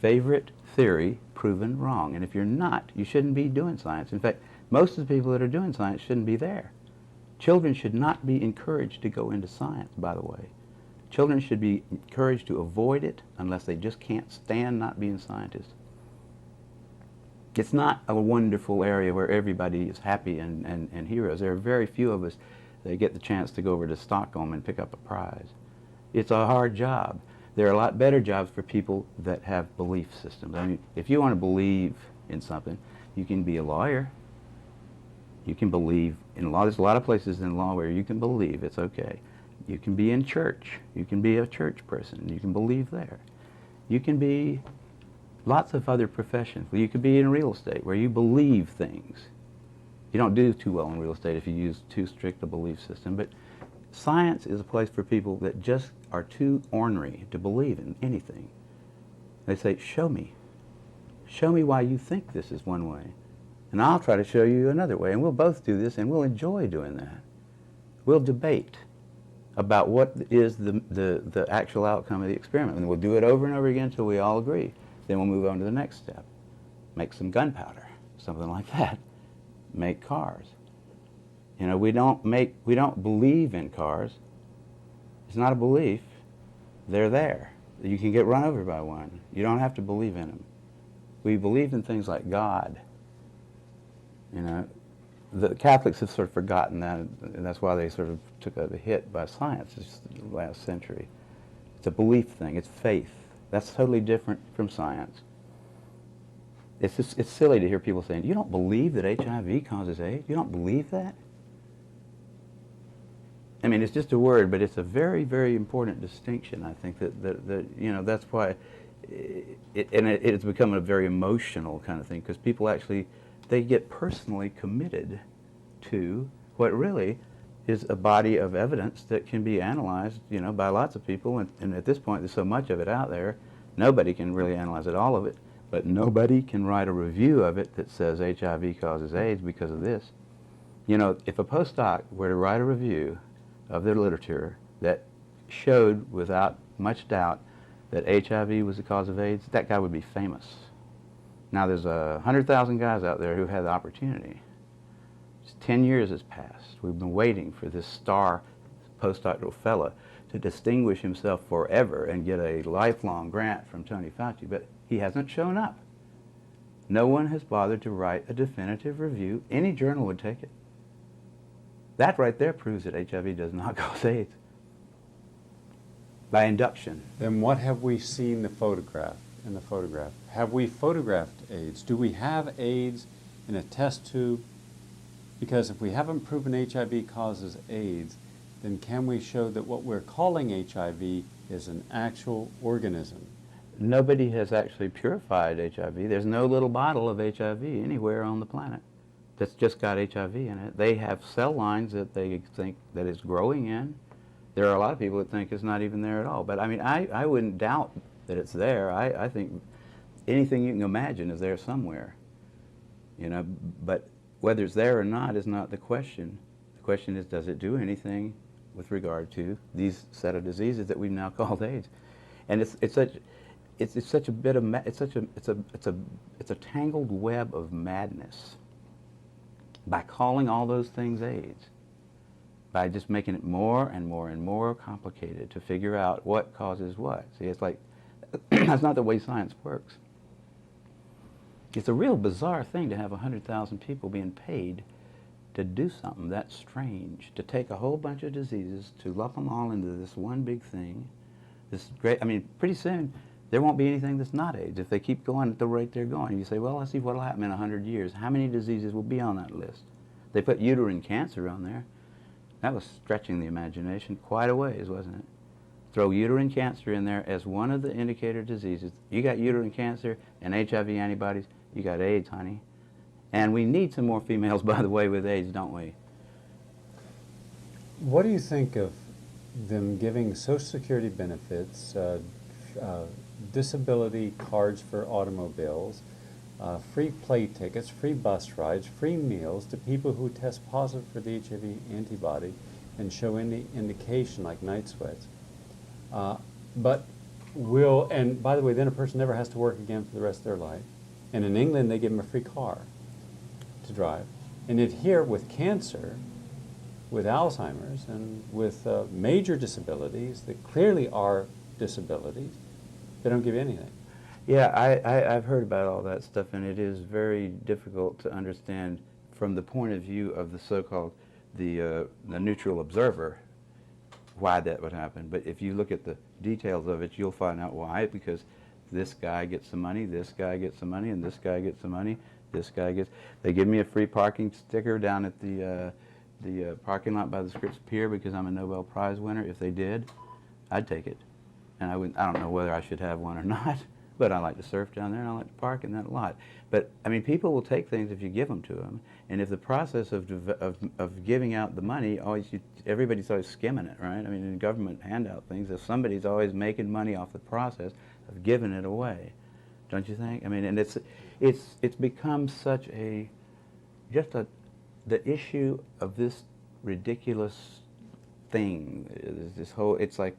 favorite theory proven wrong. And if you're not, you shouldn't be doing science. In fact, most of the people that are doing science shouldn't be there. Children should not be encouraged to go into science, by the way. Children should be encouraged to avoid it unless they just can't stand not being scientists. It's not a wonderful area where everybody is happy and heroes. There are very few of us that get the chance to go over to Stockholm and pick up a prize. It's a hard job. There are a lot better jobs for people that have belief systems. I mean, if you want to believe in something, you can be a lawyer. You can believe in law. There's a lot of places in law where you can believe. It's okay. You can be in church. You can be a church person. You can believe there. You can be lots of other professions. You could be in real estate where you believe things. You don't do too well in real estate if you use too strict a belief system. But science is a place for people that just are too ornery to believe in anything. They say, show me. Show me why you think this is one way. And I'll try to show you another way. And we'll both do this, and we'll enjoy doing that. We'll debate about what is the actual outcome of the experiment. And we'll do it over and over again until we all agree. Then we'll move on to the next step. Make some gunpowder, something like that. Make cars. You know, we don't believe in cars. It's not a belief. They're there. You can get run over by one. You don't have to believe in them. We believe in things like God. You know, the Catholics have sort of forgotten that, and that's why they sort of took a hit by science this last century. It's a belief thing. It's faith. That's totally different from science. It's silly to hear people saying, you don't believe that HIV causes AIDS? You don't believe that? I mean, it's just a word, but it's a very, very important distinction, I think, that you know, that's why it's become a very emotional kind of thing, because people actually, they get personally committed to what really is a body of evidence that can be analyzed, you know, by lots of people, and at this point there's so much of it out there, nobody can really analyze it, all of it, but nobody can write a review of it that says HIV causes AIDS because of this. You know, if a postdoc were to write a review of their literature that showed without much doubt that HIV was the cause of AIDS, that guy would be famous. Now there's 100,000 guys out there who had the opportunity. Just 10 years has passed. We've been waiting for this star postdoctoral fella to distinguish himself forever and get a lifelong grant from Tony Fauci, but he hasn't shown up. No one has bothered to write a definitive review. Any journal would take it. That right there proves that HIV does not cause AIDS by induction. Then what have we seen in the photograph? Have we photographed AIDS? Do we have AIDS in a test tube? Because if we haven't proven HIV causes AIDS, then can we show that what we're calling HIV is an actual organism? Nobody has actually purified HIV. There's no little bottle of HIV anywhere on the planet that's just got HIV in it. They have cell lines that they think that it's growing in. There are a lot of people that think it's not even there at all. But I mean, I wouldn't doubt that it's there. I think anything you can imagine is there somewhere. You know, but whether it's there or not is not the question. The question is, does it do anything with regard to these set of diseases that we've now called AIDS? And it's such a tangled web of madness by calling all those things AIDS, by just making it more and more and more complicated to figure out what causes what. See, it's like, that's not the way science works. It's a real bizarre thing to have 100,000 people being paid to do something that strange, to take a whole bunch of diseases, to lump them all into this one big thing. This great, I mean, pretty soon, there won't be anything that's not AIDS if they keep going at the rate they're going. You say, well, let's see what will happen in 100 years. How many diseases will be on that list? They put uterine cancer on there. That was stretching the imagination quite a ways, wasn't it? Throw uterine cancer in there as one of the indicator diseases. You got uterine cancer and HIV antibodies, you got AIDS, honey. And we need some more females, by the way, with AIDS, don't we? What do you think of them giving Social Security benefits, disability cards for automobiles, free play tickets, free bus rides, free meals to people who test positive for the HIV antibody and show any indication like night sweats? But will, and by the way, then a person never has to work again for the rest of their life. And in England, they give them a free car to drive. And yet here, with cancer, with Alzheimer's, and with major disabilities that clearly are disabilities, they don't give you anything. Yeah, I've heard about all that stuff, and it is very difficult to understand from the point of view of the so-called the neutral observer why that would happen. But if you look at the details of it, you'll find out why. Because this guy gets some money, this guy gets some money, and this guy gets some money. This guy gets. They give me a free parking sticker down at the parking lot by the Scripps Pier because I'm a Nobel Prize winner. If they did, I'd take it. And I don't know whether I should have one or not, but I like to surf down there and I like to park in that lot. But I mean, people will take things if you give them to them, and if the process of giving out the money everybody's always skimming it, right? I mean, in government handout things, if somebody's always making money off the process of giving it away, don't you think? I mean, and it's become such the issue of this ridiculous thing is this whole. It's like.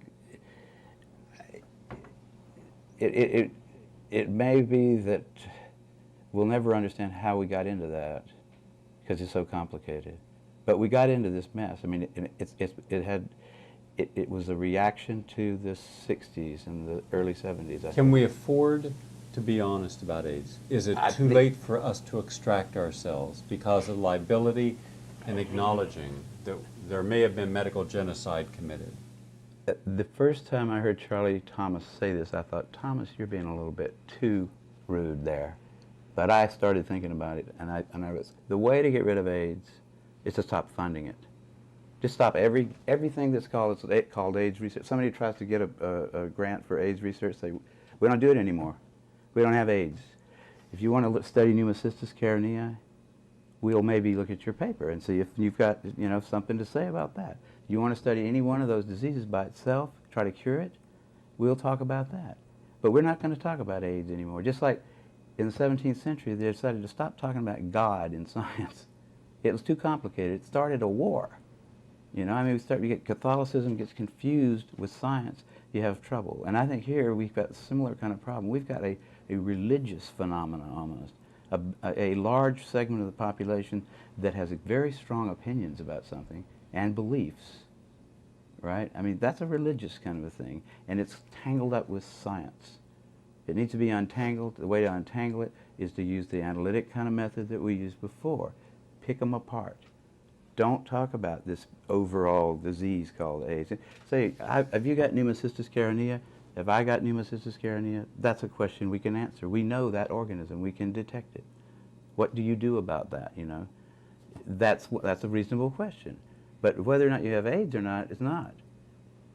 It may be that we'll never understand how we got into that because it's so complicated. But we got into this mess. I mean, it was a reaction to the 60s and the early 70s. Can we afford to be honest about AIDS? Is it too late for us to extract ourselves because of liability and acknowledging that there may have been medical genocide committed? The first time I heard Charlie Thomas say this, I thought, Thomas, you're being a little bit too rude there. But I started thinking about it, and I was, the way to get rid of AIDS is to stop funding it. Just stop everything that's called AIDS research. Somebody tries to get a grant for AIDS research, say, we don't do it anymore. We don't have AIDS. If you want to study pneumocystis carinii, we'll maybe look at your paper and see if you've got something to say about that. You want to study any one of those diseases by itself, try to cure it, we'll talk about that. But we're not going to talk about AIDS anymore. Just like in the 17th century, they decided to stop talking about God in science. It was too complicated. It started a war. You know, I mean, you get Catholicism gets confused with science, you have trouble. And I think here we've got a similar kind of problem. We've got a religious phenomenon almost. A large segment of the population that has very strong opinions about something and beliefs, right? I mean, that's a religious kind of a thing, and it's tangled up with science. It needs to be untangled. The way to untangle it is to use the analytic kind of method that we used before. Pick them apart. Don't talk about this overall disease called AIDS. Say, have you got pneumocystis carinea? Have I got pneumocystis carinea? That's a question we can answer. We know that organism. We can detect it. What do you do about that, you know? That's a reasonable question. But whether or not you have AIDS or not is not.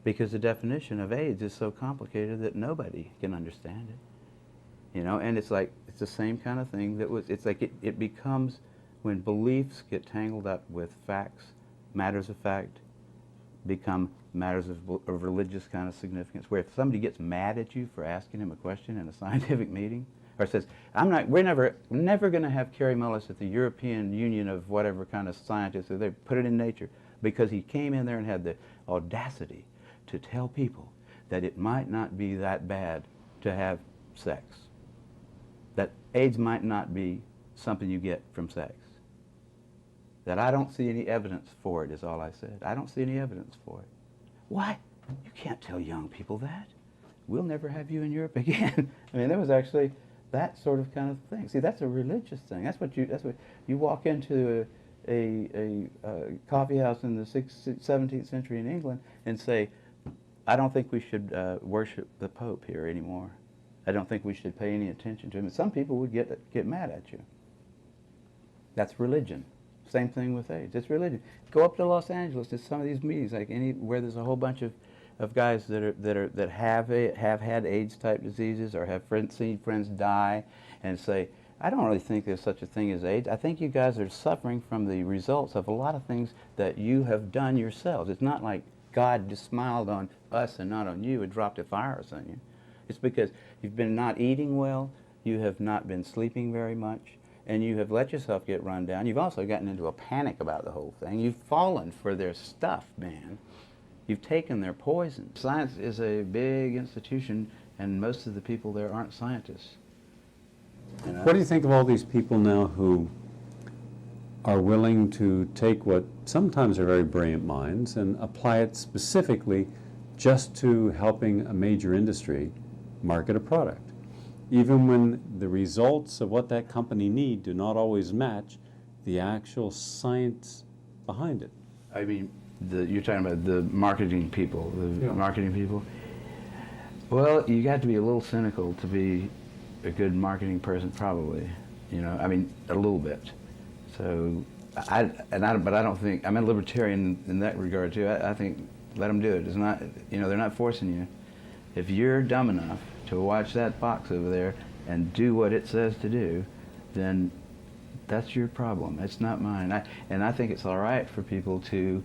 Because the definition of AIDS is so complicated that nobody can understand it. You know, and it's like, it's the same kind of thing that was, it's like it becomes, when beliefs get tangled up with facts, matters of fact, become matters of religious kind of significance, where if somebody gets mad at you for asking him a question in a scientific meeting, or says, we're never going to have Kary Mullis at the European Union of whatever kind of scientists, they put it in Nature, because he came in there and had the audacity to tell people that it might not be that bad to have sex, that AIDS might not be something you get from sex, that I don't see any evidence for it, is all I said. I don't see any evidence for it. Why? You can't tell young people that. We'll never have you in Europe again. I mean, there was actually that sort of kind of thing. See, that's a religious thing. That's what you walk into a coffee house in the 17th century in England and say, I don't think we should worship the Pope here anymore. I don't think we should pay any attention to him. And some people would get mad at you. That's religion. Same thing with AIDS. It's religion. Go up to Los Angeles to some of these meetings, like where there's a whole bunch of guys that have had AIDS type diseases or have seen friends die, and say, I don't really think there's such a thing as AIDS. I think you guys are suffering from the results of a lot of things that you have done yourselves. It's not like God just smiled on us and not on you and dropped a virus on you. It's because you've been not eating well, you have not been sleeping very much, and you have let yourself get run down. You've also gotten into a panic about the whole thing. You've fallen for their stuff, man. You've taken their poison. Science is a big institution, and most of the people there aren't scientists. You know? What do you think of all these people now who are willing to take what sometimes are very brilliant minds and apply it specifically just to helping a major industry market a product, even when the results of what that company need do not always match the actual science behind it? I mean, you're talking about the marketing people, marketing people. Well, you got to be a little cynical to be a good marketing person, probably. You know, I mean, a little bit. So, but I don't think, I'm a libertarian in that regard too. I think let them do it. It's not, you know, they're not forcing you. If you're dumb enough to watch that box over there and do what it says to do, then that's your problem. It's not mine. And I think it's all right for people to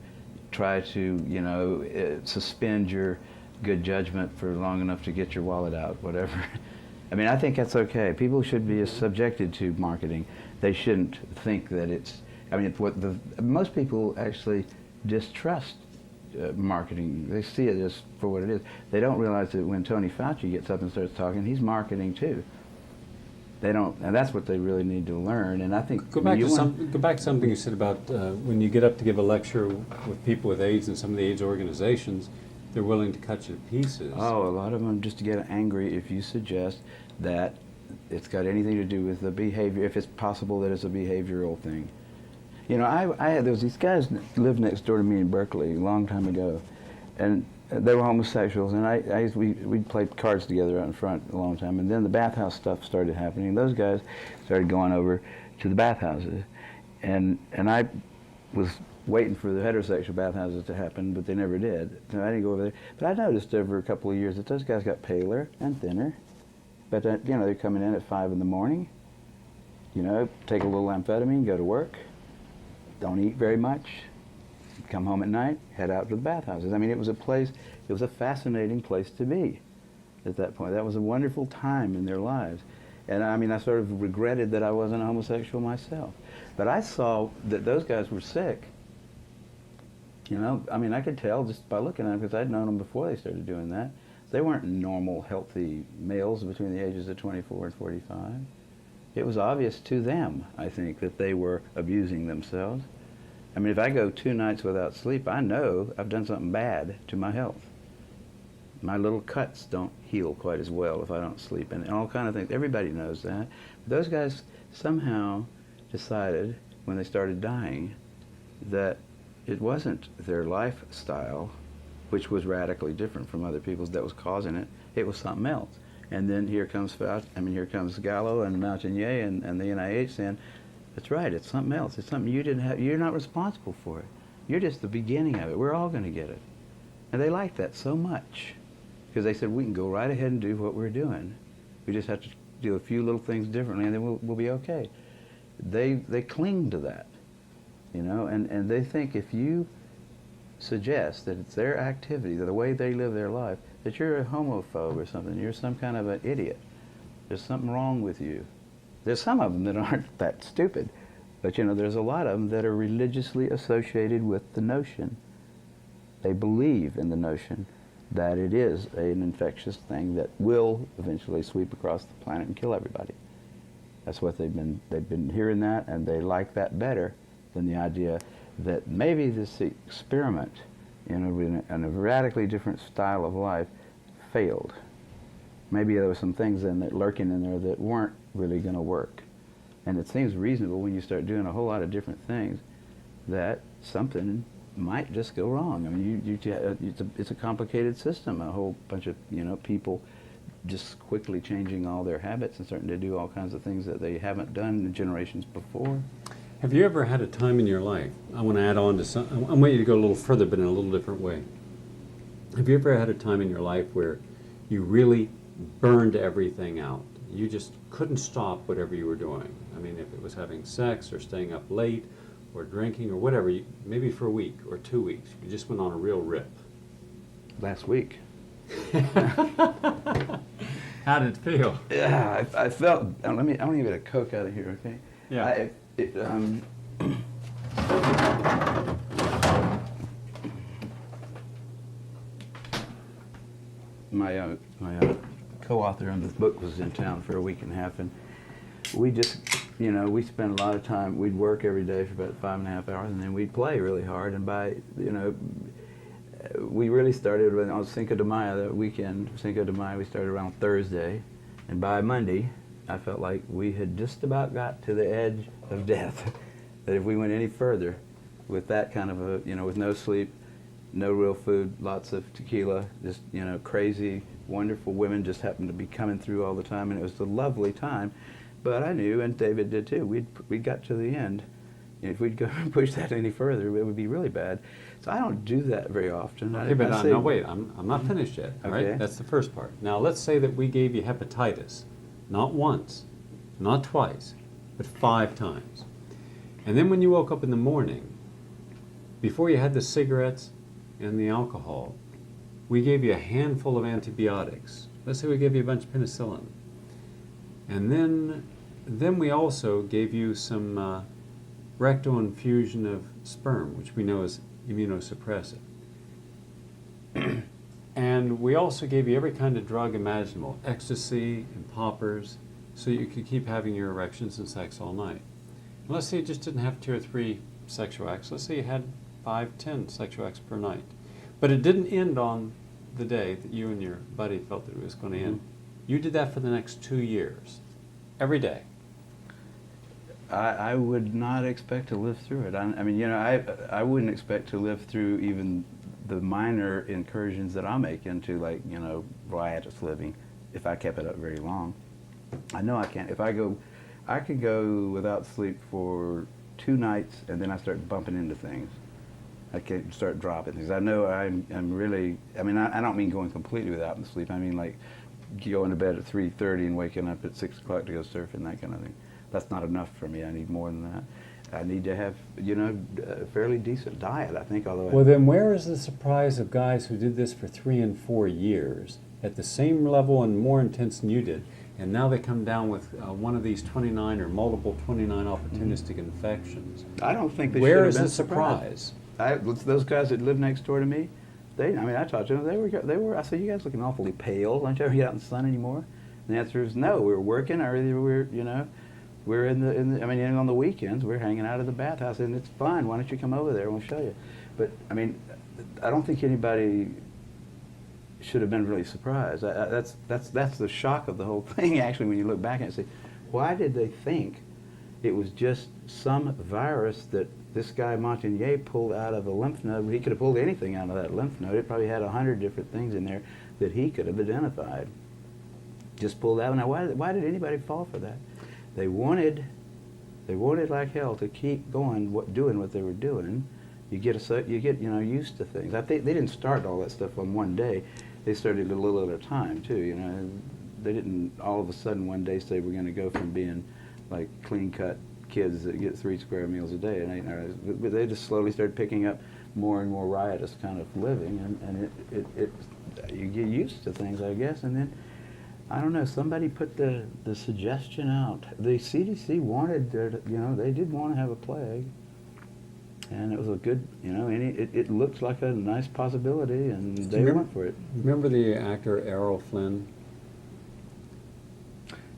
try to, you know, suspend your good judgment for long enough to get your wallet out, whatever. I mean, I think that's okay. People should be subjected to marketing. They shouldn't think that it's, I mean, most people actually distrust marketing. They see it as for what it is. They don't realize that when Tony Fauci gets up and starts talking, he's marketing too. They don't, and that's what they really need to learn. And I think go back to something you said about when you get up to give a lecture with people with AIDS and some of the AIDS organizations, they're willing to cut you to pieces. Oh, a lot of them just get angry if you suggest that it's got anything to do with the behavior, if it's possible that it's a behavioral thing. You know, there was these guys that lived next door to me in Berkeley a long time ago, and they were homosexuals, and we played cards together out in front a long time, and then the bathhouse stuff started happening. Those guys started going over to the bathhouses, and I was waiting for the heterosexual bathhouses to happen, but they never did. So I didn't go over there. But I noticed over a couple of years that those guys got paler and thinner. But you know, they're coming in at 5 in the morning, you know, take a little amphetamine, go to work, don't eat very much, come home at night, head out to the bathhouses. I mean, it was a fascinating place to be at that point. That was a wonderful time in their lives. And I mean, I sort of regretted that I wasn't a homosexual myself. But I saw that those guys were sick. You know, I mean, I could tell just by looking at them, because I'd known them before they started doing that. They weren't normal, healthy males between the ages of 24 and 45. It was obvious to them, I think, that they were abusing themselves. I mean, if I go 2 nights without sleep, I know I've done something bad to my health. My little cuts don't heal quite as well if I don't sleep, and all kind of things. Everybody knows that. But those guys somehow decided when they started dying that it wasn't their lifestyle, which was radically different from other people's, that was causing it. It was something else. And then here comes here comes Gallo and Montagnier and the NIH saying, that's right, it's something else. It's something you didn't have. You're not responsible for it. You're just the beginning of it. We're all going to get it. And they liked that so much because they said, we can go right ahead and do what we're doing. We just have to do a few little things differently, and then we'll be okay. They cling to that, you know, and they think if you suggest that it's their activity, the way they live their life, that you're a homophobe or something, you're some kind of an idiot. There's something wrong with you. There's some of them that aren't that stupid, but you know, there's a lot of them that are religiously associated with the notion. They believe in the notion that it is an infectious thing that will eventually sweep across the planet and kill everybody. That's what they've been hearing that, and they like that better than the idea that maybe this experiment in a radically different style of life failed. Maybe there were some things in that lurking in there that weren't really going to work. And it seems reasonable when you start doing a whole lot of different things that something might just go wrong. I mean, it's a complicated system. A whole bunch of people just quickly changing all their habits and starting to do all kinds of things that they haven't done in generations before. Have you ever had a time in your life, I want to add on to some, I want you to go a little further but in a little different way. Have you ever had a time in your life where you really burned everything out? You just couldn't stop whatever you were doing. I mean, if it was having sex or staying up late or drinking or whatever, maybe for a week or 2 weeks, you just went on a real rip. Last week. How did it feel? Yeah, I felt, I want to get a Coke out of here, okay? Yeah. My co-author on this book was in town for a week and a half, and we just, we spent a lot of time. We'd work every day for about 5.5 hours, and then we'd play really hard. And by, we really started on Cinco de Mayo, that weekend. Cinco de Mayo, we started around Thursday, and by Monday, I felt like we had just about got to the edge of death. That if we went any further with that kind of a, with no sleep, no real food, lots of tequila, just, crazy, wonderful women just happened to be coming through all the time, and it was a lovely time. But I knew, and David did too, we got to the end. If we'd go and push that any further, it would be really bad. So I don't do that very often. Okay, but no, wait, I'm not finished yet, all right? Okay. That's the first part. Now, let's say that we gave you hepatitis, not once, not twice, but 5 times. And then when you woke up in the morning, before you had the cigarettes and the alcohol, we gave you a handful of antibiotics. Let's say we gave you a bunch of penicillin. And then we also gave you some rectal infusion of sperm, which we know is immunosuppressive. And we also gave you every kind of drug imaginable, ecstasy and poppers, so you could keep having your erections and sex all night. And let's say you just didn't have 2 or 3 sexual acts. Let's say you had 5, 10 sexual acts per night. But it didn't end on the day that you and your buddy felt that it was going to end. You did that for the next 2 years, every day. I would not expect to live through it. I wouldn't expect to live through even the minor incursions that I'll make into, like, riotous living, if I kept it up very long. I know I can't. If I could go without sleep for 2 nights, and then I start bumping into things. I can start dropping things. I know I'm really, I don't mean going completely without sleep. I mean, like, going to bed at 3:30 and waking up at 6 o'clock to go surfing, that kind of thing. That's not enough for me. I need more than that. I need to have, a fairly decent diet, I think, although... Well, then where is the surprise of guys who did this for 3 and 4 years at the same level and more intense than you did, and now they come down with one of these 29 or multiple 29 opportunistic infections? I don't think they should Where have is been the surprise? Those guys that live next door to me, I talked to them, they were, I said, you guys looking awfully pale. Don't you ever get out in the sun anymore? And the answer is no, we were working, or we were, We're I mean, and on the weekends, we're hanging out at the bathhouse, and it's fun. Why don't you come over there and we'll show you? But, I mean, I don't think anybody should have been really surprised. That's the shock of the whole thing, actually, when you look back and say, why did they think it was just some virus that this guy Montagnier pulled out of a lymph node? He could have pulled anything out of that lymph node. It probably had 100 different things in there that he could have identified. Just pulled out. Now, why did anybody fall for that? They wanted like hell to keep going, doing what they were doing. You get used to things. I think they didn't start all that stuff on one day. They started a little at a time too. They didn't all of a sudden one day say we're going to go from being like clean-cut kids that get 3 square meals a day and 8 hours. But they just slowly started picking up more and more riotous kind of living, and you get used to things, I guess, and then. I don't know, somebody put the suggestion out. The CDC wanted, they did want to have a plague. And it was a good, and it looked like a nice possibility, and they went for it. Remember the actor Errol Flynn?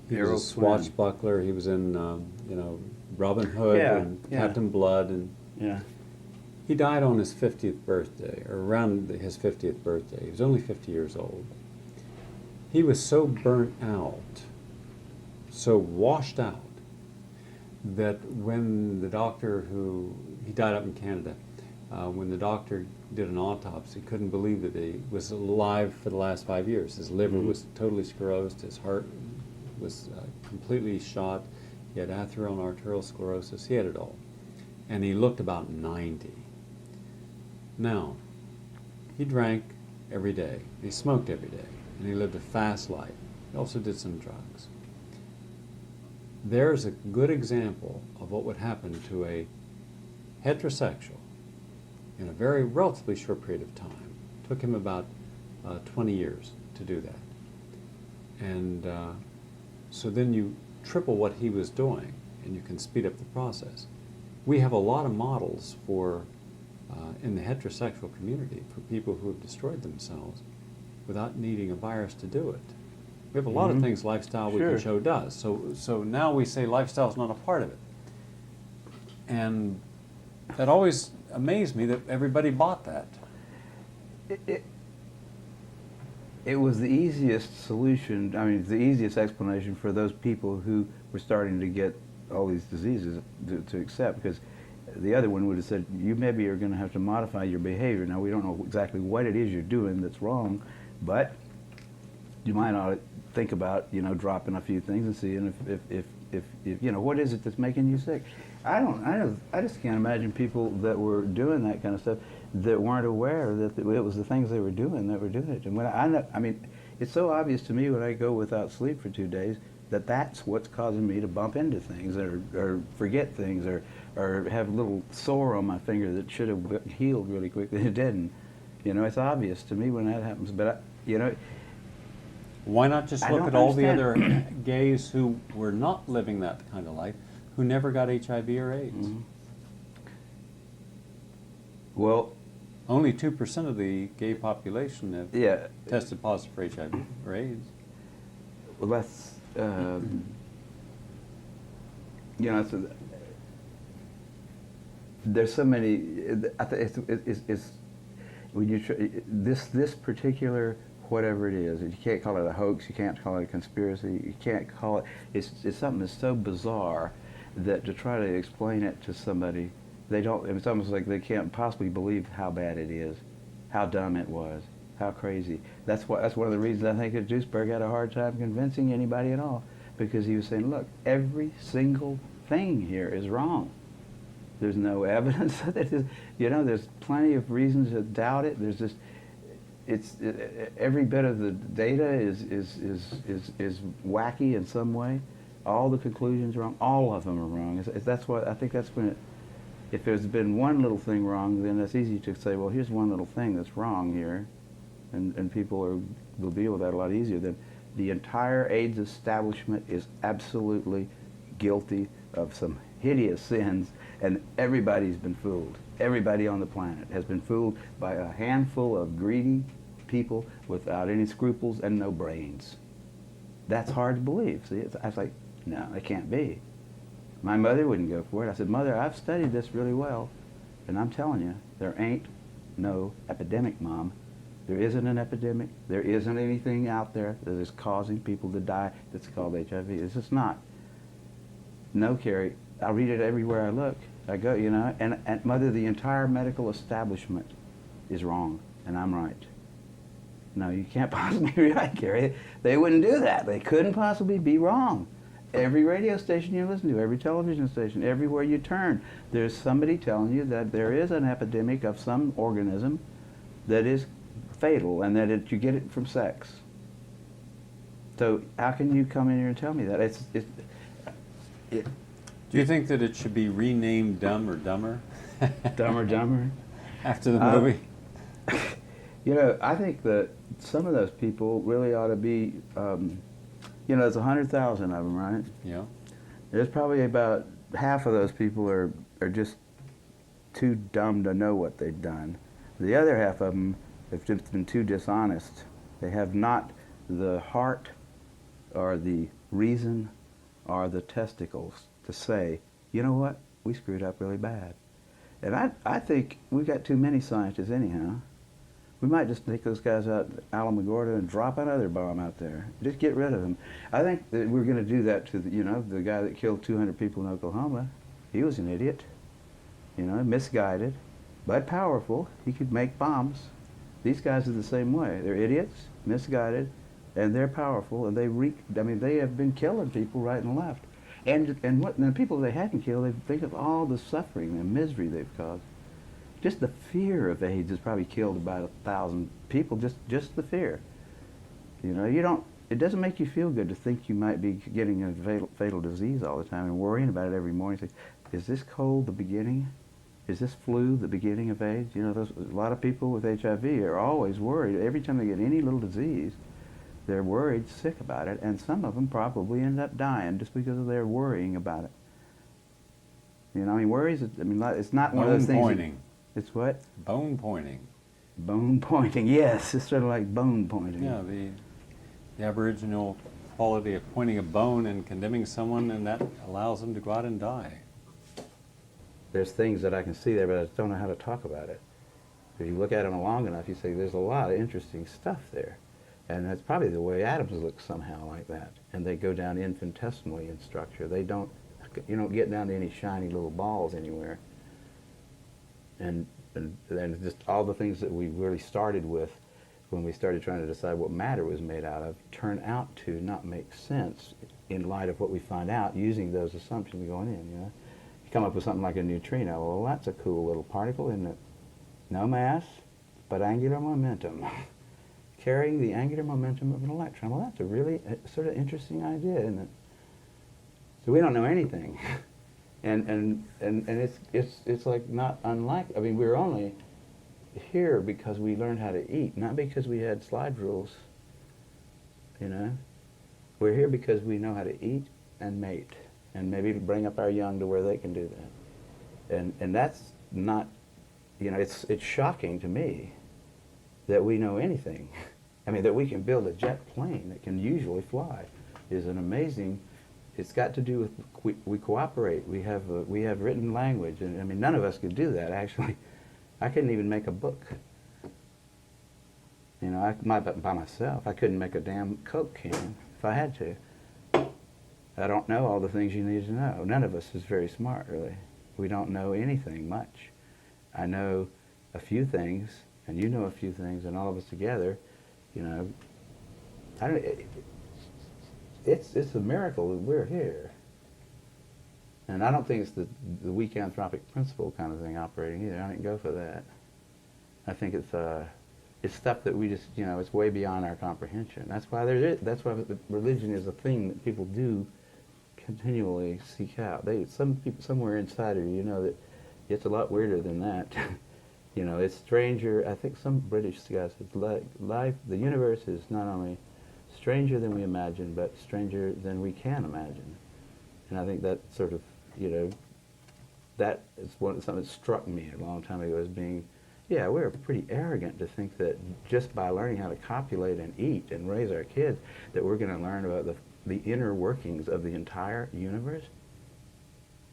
He was a swashbuckler. He was in, Robin Hood and Captain Blood. And he died on his 50th birthday, or around his 50th birthday. He was only 50 years old. He was so burnt out, so washed out, that when the doctor he died up in Canada, when the doctor did an autopsy, couldn't believe that he was alive for the last 5 years. His liver was totally sclerosed, his heart was completely shot, he had atherosclerosis, he had it all. And he looked about 90. Now, he drank every day, he smoked every day, and he lived a fast life. He also did some drugs. There's a good example of what would happen to a heterosexual in a very relatively short period of time. It took him about 20 years to do that. And so then you triple what he was doing, and you can speed up the process. We have a lot of models for, in the heterosexual community, for people who have destroyed themselves without needing a virus to do it. We have a lot of things lifestyle we can show does. So now we say lifestyle is not a part of it. And that always amazed me that everybody bought that. It was the easiest solution, the easiest explanation for those people who were starting to get all these diseases to accept, because the other one would have said, you maybe are going to have to modify your behavior. Now, we don't know exactly what it is you're doing that's wrong, but you might ought to think about, dropping a few things and seeing if what is it that's making you sick. I just can't imagine people that were doing that kind of stuff that weren't aware that it was the things they were doing that were doing it. And when it's so obvious to me when I go without sleep for 2 days that that's what's causing me to bump into things or forget things or have a little sore on my finger that should have healed really quickly. It didn't. It's obvious to me when that happens. But why not just look at all the other gays who were not living that kind of life, who never got HIV or AIDS? Well, only 2% of the gay population have tested positive for HIV or AIDS. Well, that's there's so many. I think it's when you this particular whatever it is, you can't call it a hoax, you can't call it a conspiracy, you can't call it. It's something that's so bizarre that to try to explain it to somebody, they don't. It's almost like they can't possibly believe how bad it is, how dumb it was, how crazy. That's one of the reasons I think that Duisberg had a hard time convincing anybody at all, because he was saying, look, every single thing here is wrong. There's no evidence that it is. There's plenty of reasons to doubt it. There's just, every bit of the data is wacky in some way. All the conclusions are wrong. All of them are wrong. That's what I think. That's when if there's been one little thing wrong, then it's easy to say, well, here's one little thing that's wrong here, and people will deal with that a lot easier. Than the entire AIDS establishment is absolutely guilty of some hideous sins, and everybody's been fooled. Everybody on the planet has been fooled by a handful of greedy people without any scruples and no brains. That's hard to believe. See, I was like, no, it can't be. My mother wouldn't go for it. I said, Mother, I've studied this really well, and I'm telling you, there ain't no epidemic, Mom. There isn't an epidemic. There isn't anything out there that is causing people to die that's called HIV. It's just not. No, Kary, I read it everywhere I look. I go, you know, and Mother, the entire medical establishment is wrong, and I'm right. No, you can't possibly be right, Kary. They wouldn't do that. They couldn't possibly be wrong. Every radio station you listen to, every television station, everywhere you turn, there's somebody telling you that there is an epidemic of some organism that is fatal and that you get it from sex. So how can you come in here and tell me that? Do you think that it should be renamed Dumb or Dumber? Dumb or Dumber? After the movie? You know, I think that some of those people really ought to be, you know, there's 100,000 of them, right? Yeah. There's probably about half of those people are just too dumb to know what they've done. The other half of them have just been too dishonest. They have not the heart or the reason or the testicles to say, you know what, we screwed up really bad. And I think we've got too many scientists anyhow. We might just take those guys out, Alamogordo, and drop another bomb out there. Just get rid of them. I think that we're going to do that to, you know, the guy that killed 200 people in Oklahoma. He was an idiot, you know, misguided, but powerful. He could make bombs. These guys are the same way. They're idiots, misguided, and they're powerful, and they have been killing people right and left. And the people they hadn't killed, they think of all the suffering and misery they've caused. Just the fear of AIDS has probably killed about 1,000 people, just the fear. You know, it doesn't make you feel good to think you might be getting a fatal disease all the time and worrying about it every morning. Think, is this cold the beginning? Is this flu the beginning of AIDS? You know, a lot of people with HIV are always worried. Every time they get any little disease, they're worried, sick about it, and some of them probably end up dying just because of their worrying about it. You know, I mean, worries, it's not one of those things. Bone pointing. It's what? Bone pointing. Bone pointing, yes. It's sort of like bone pointing. Yeah, the Aboriginal quality of pointing a bone and condemning someone, and that allows them to go out and die. There's things that I can see there, but I just don't know how to talk about it. If you look at them long enough, you say there's a lot of interesting stuff there. And that's probably the way atoms look somehow like that. And they go down infinitesimally in structure. You don't get down to any shiny little balls anywhere. And just all the things that we really started with when we started trying to decide what matter was made out of turn out to not make sense in light of what we find out using those assumptions going in, you know. You come up with something like a neutrino. Well, that's a cool little particle, isn't it? No mass, but angular momentum. Carrying the angular momentum of an electron. Well, that's a really sort of interesting idea, isn't it? So we don't know anything. And it's like not unlike, I mean, we're only here because we learned how to eat, not because we had slide rules, you know. We're here because we know how to eat and mate, and maybe bring up our young to where they can do that. And that's not, you know, it's shocking to me that we know anything. I mean, that we can build a jet plane that can usually fly is an amazing. It's got to do with we cooperate. We have written language, and I mean, none of us could do that. Actually, I couldn't even make a book. You know, by myself, I couldn't make a damn Coke can if I had to. I don't know all the things you need to know. None of us is very smart, really. We don't know anything much. I know a few things, and you know a few things, and all of us together, you know, it's a miracle that we're here. And I don't think it's the weak anthropic principle kind of thing operating either. I didn't go for that. I think it's stuff that we just, you know, it's way beyond our comprehension. That's why religion is a thing that people do continually seek out. Some people somewhere inside of you know that it's a lot weirder than that. You know, it's stranger. I think some British guy said, life, the universe is not only stranger than we imagine, but stranger than we can imagine. And I think that sort of, you know, that is something that struck me a long time ago as being, yeah, we're pretty arrogant to think that just by learning how to copulate and eat and raise our kids, that we're going to learn about the inner workings of the entire universe.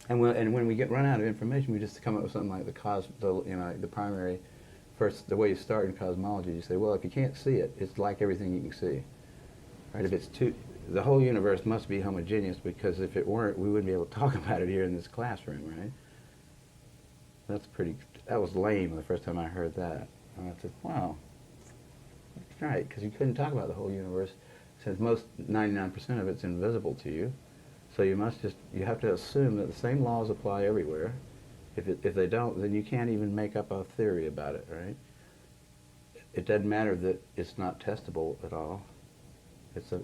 And when we run out of information, we just come up with something like the primary, the way you start in cosmology, you say, well, if you can't see it, it's like everything you can see. Right? If it's the whole universe must be homogeneous, because if it weren't, we wouldn't be able to talk about it here in this classroom, right? That was lame the first time I heard that. And I said, wow, that's right, because you couldn't talk about the whole universe, since 99% of it's invisible to you. So you have to assume that the same laws apply everywhere. If they don't, then you can't even make up a theory about it, right? It doesn't matter that it's not testable at all.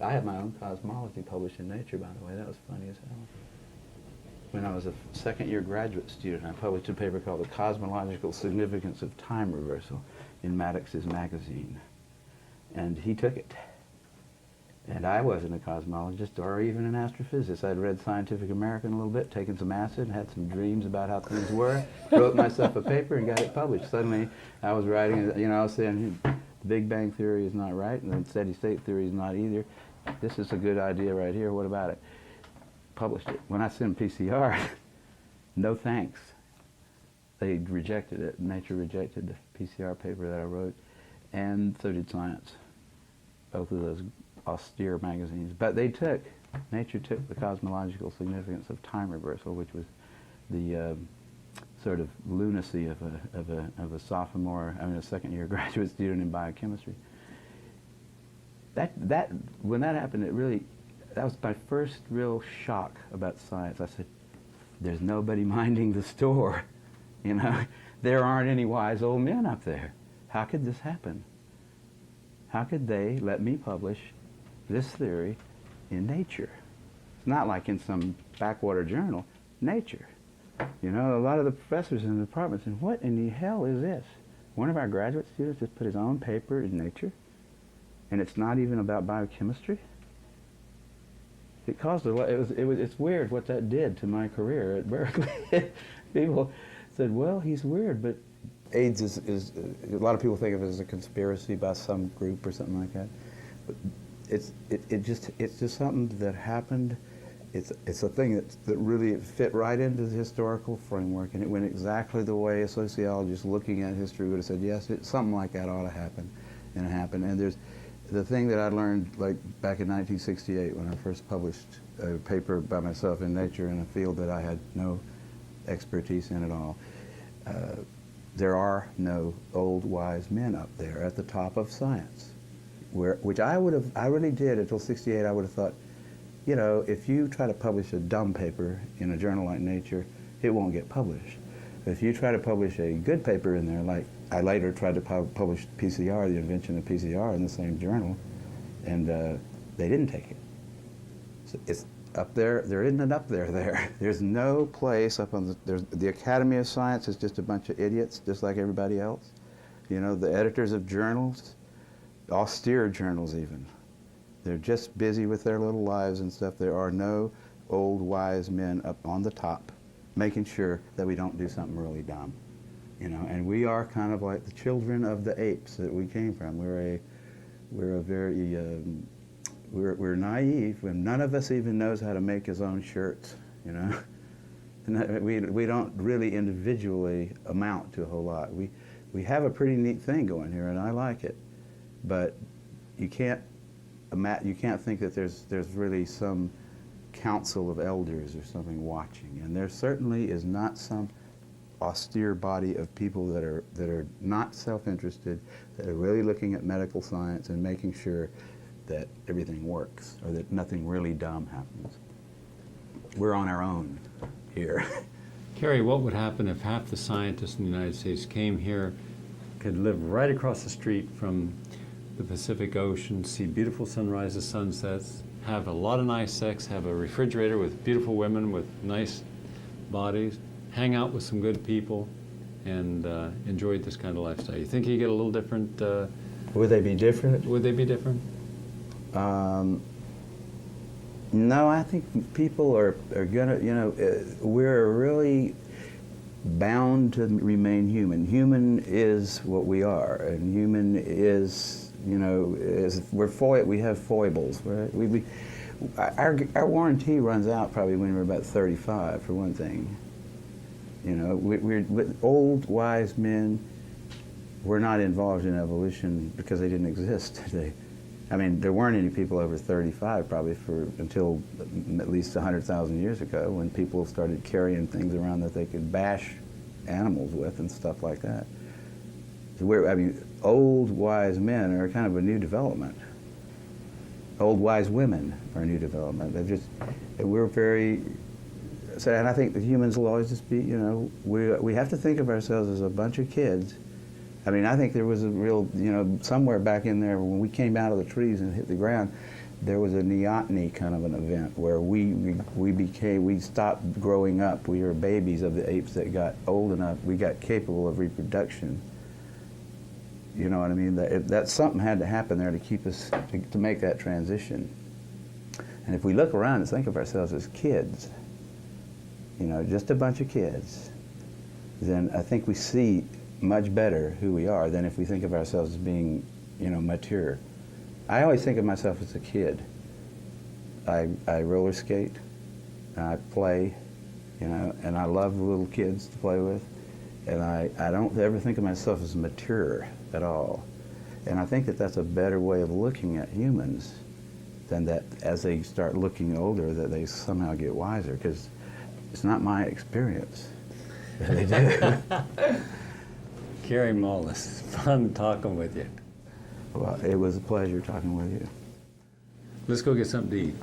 I have my own cosmology published in Nature, by the way. That was funny as hell. When I was a second-year graduate student, I published a paper called The Cosmological Significance of Time Reversal in Maddox's magazine. And he took it. And I wasn't a cosmologist or even an astrophysicist. I'd read Scientific American a little bit, taken some acid, and had some dreams about how things were, wrote myself a paper and got it published. Suddenly, I was writing, I was saying, the Big Bang Theory is not right, and the steady state theory is not either. This is a good idea right here, what about it? Published it. When I sent PCR, no thanks. They rejected it. Nature rejected the PCR paper that I wrote, and so did Science. Both of those austere magazines. But Nature took the cosmological significance of time reversal, which was the sort of lunacy of a sophomore, a second-year graduate student in biochemistry. When that happened, that was my first real shock about science. I said, there's nobody minding the store, There aren't any wise old men up there. How could this happen? How could they let me publish this theory in Nature? It's not like in some backwater journal. Nature. A lot of the professors in the department said, what in the hell is this? One of our graduate students just put his own paper in Nature, and it's not even about biochemistry? It caused a lot. It's weird what that did to my career at Berkeley. People said, well, he's weird, but AIDS is a lot of people think of it as a conspiracy by some group or something like that. But it's just something that happened. It's a thing that really fit right into the historical framework, and it went exactly the way a sociologist looking at history would have said, yes, something like that ought to happen, and it happened. And there's the thing that I learned like back in 1968 when I first published a paper by myself in Nature in a field that I had no expertise in at all. There are no old wise men up there at the top of science, which I really did until '68. I would have thought, if you try to publish a dumb paper in a journal like Nature, it won't get published. If you try to publish a good paper in there, like I later tried to publish PCR, the invention of PCR, in the same journal, and they didn't take it. So it's up there. There isn't an up there. There's no place up on the Academy of Science is just a bunch of idiots, just like everybody else. The editors of journals, austere journals even, they're just busy with their little lives and stuff. There are no old wise men up on the top making sure that we don't do something really dumb. And we are kind of like the children of the apes that we came from. We're naive, and none of us even knows how to make his own shirts, We don't really individually amount to a whole lot. We have a pretty neat thing going here, and I like it, but you can't think that there's really some council of elders or something watching, and there certainly is not some austere body of people that are not self-interested, that are really looking at medical science and making sure that everything works, or that nothing really dumb happens. We're on our own here. Kary, what would happen if half the scientists in the United States came here, could live right across the street from the Pacific Ocean, see beautiful sunrises, sunsets, have a lot of nice sex, have a refrigerator with beautiful women with nice bodies, hang out with some good people, and enjoy this kind of lifestyle? You think you get a little different? Would they be different? Would they be different? No, I think people are gonna, we're really bound to remain human. Human is what we are, and human is, we have foibles, right? our warranty runs out probably when we're about 35, for one thing. You know, we're old, wise men. We're not involved in evolution because they didn't exist. I mean, there weren't any people over 35 probably until at least 100,000 years ago, when people started carrying things around that they could bash animals with and stuff like that. I mean, old, wise men are kind of a new development. Old, wise women are a new development. We're very, so, and I think that humans will always just be, you know, we have to think of ourselves as a bunch of kids. I mean, I think there was a real, you know, somewhere back in there when we came out of the trees and hit the ground, there was a neoteny kind of an event where we stopped growing up. We were babies of the apes that got old enough, we got capable of reproduction. You know what I mean? That something had to happen there to keep us, to make that transition. And if we look around and think of ourselves as kids, you know, just a bunch of kids, then I think we see much better who we are than if we think of ourselves as being, you know, mature. I always think of myself as a kid. I roller skate, and I play, you know, and I love little kids to play with, and I don't ever think of myself as mature at all. And I think that that's a better way of looking at humans than that as they start looking older that they somehow get wiser, because it's not my experience that they do. Kary Mullis, fun talking with you. Well, it was a pleasure talking with you. Let's go get something to eat.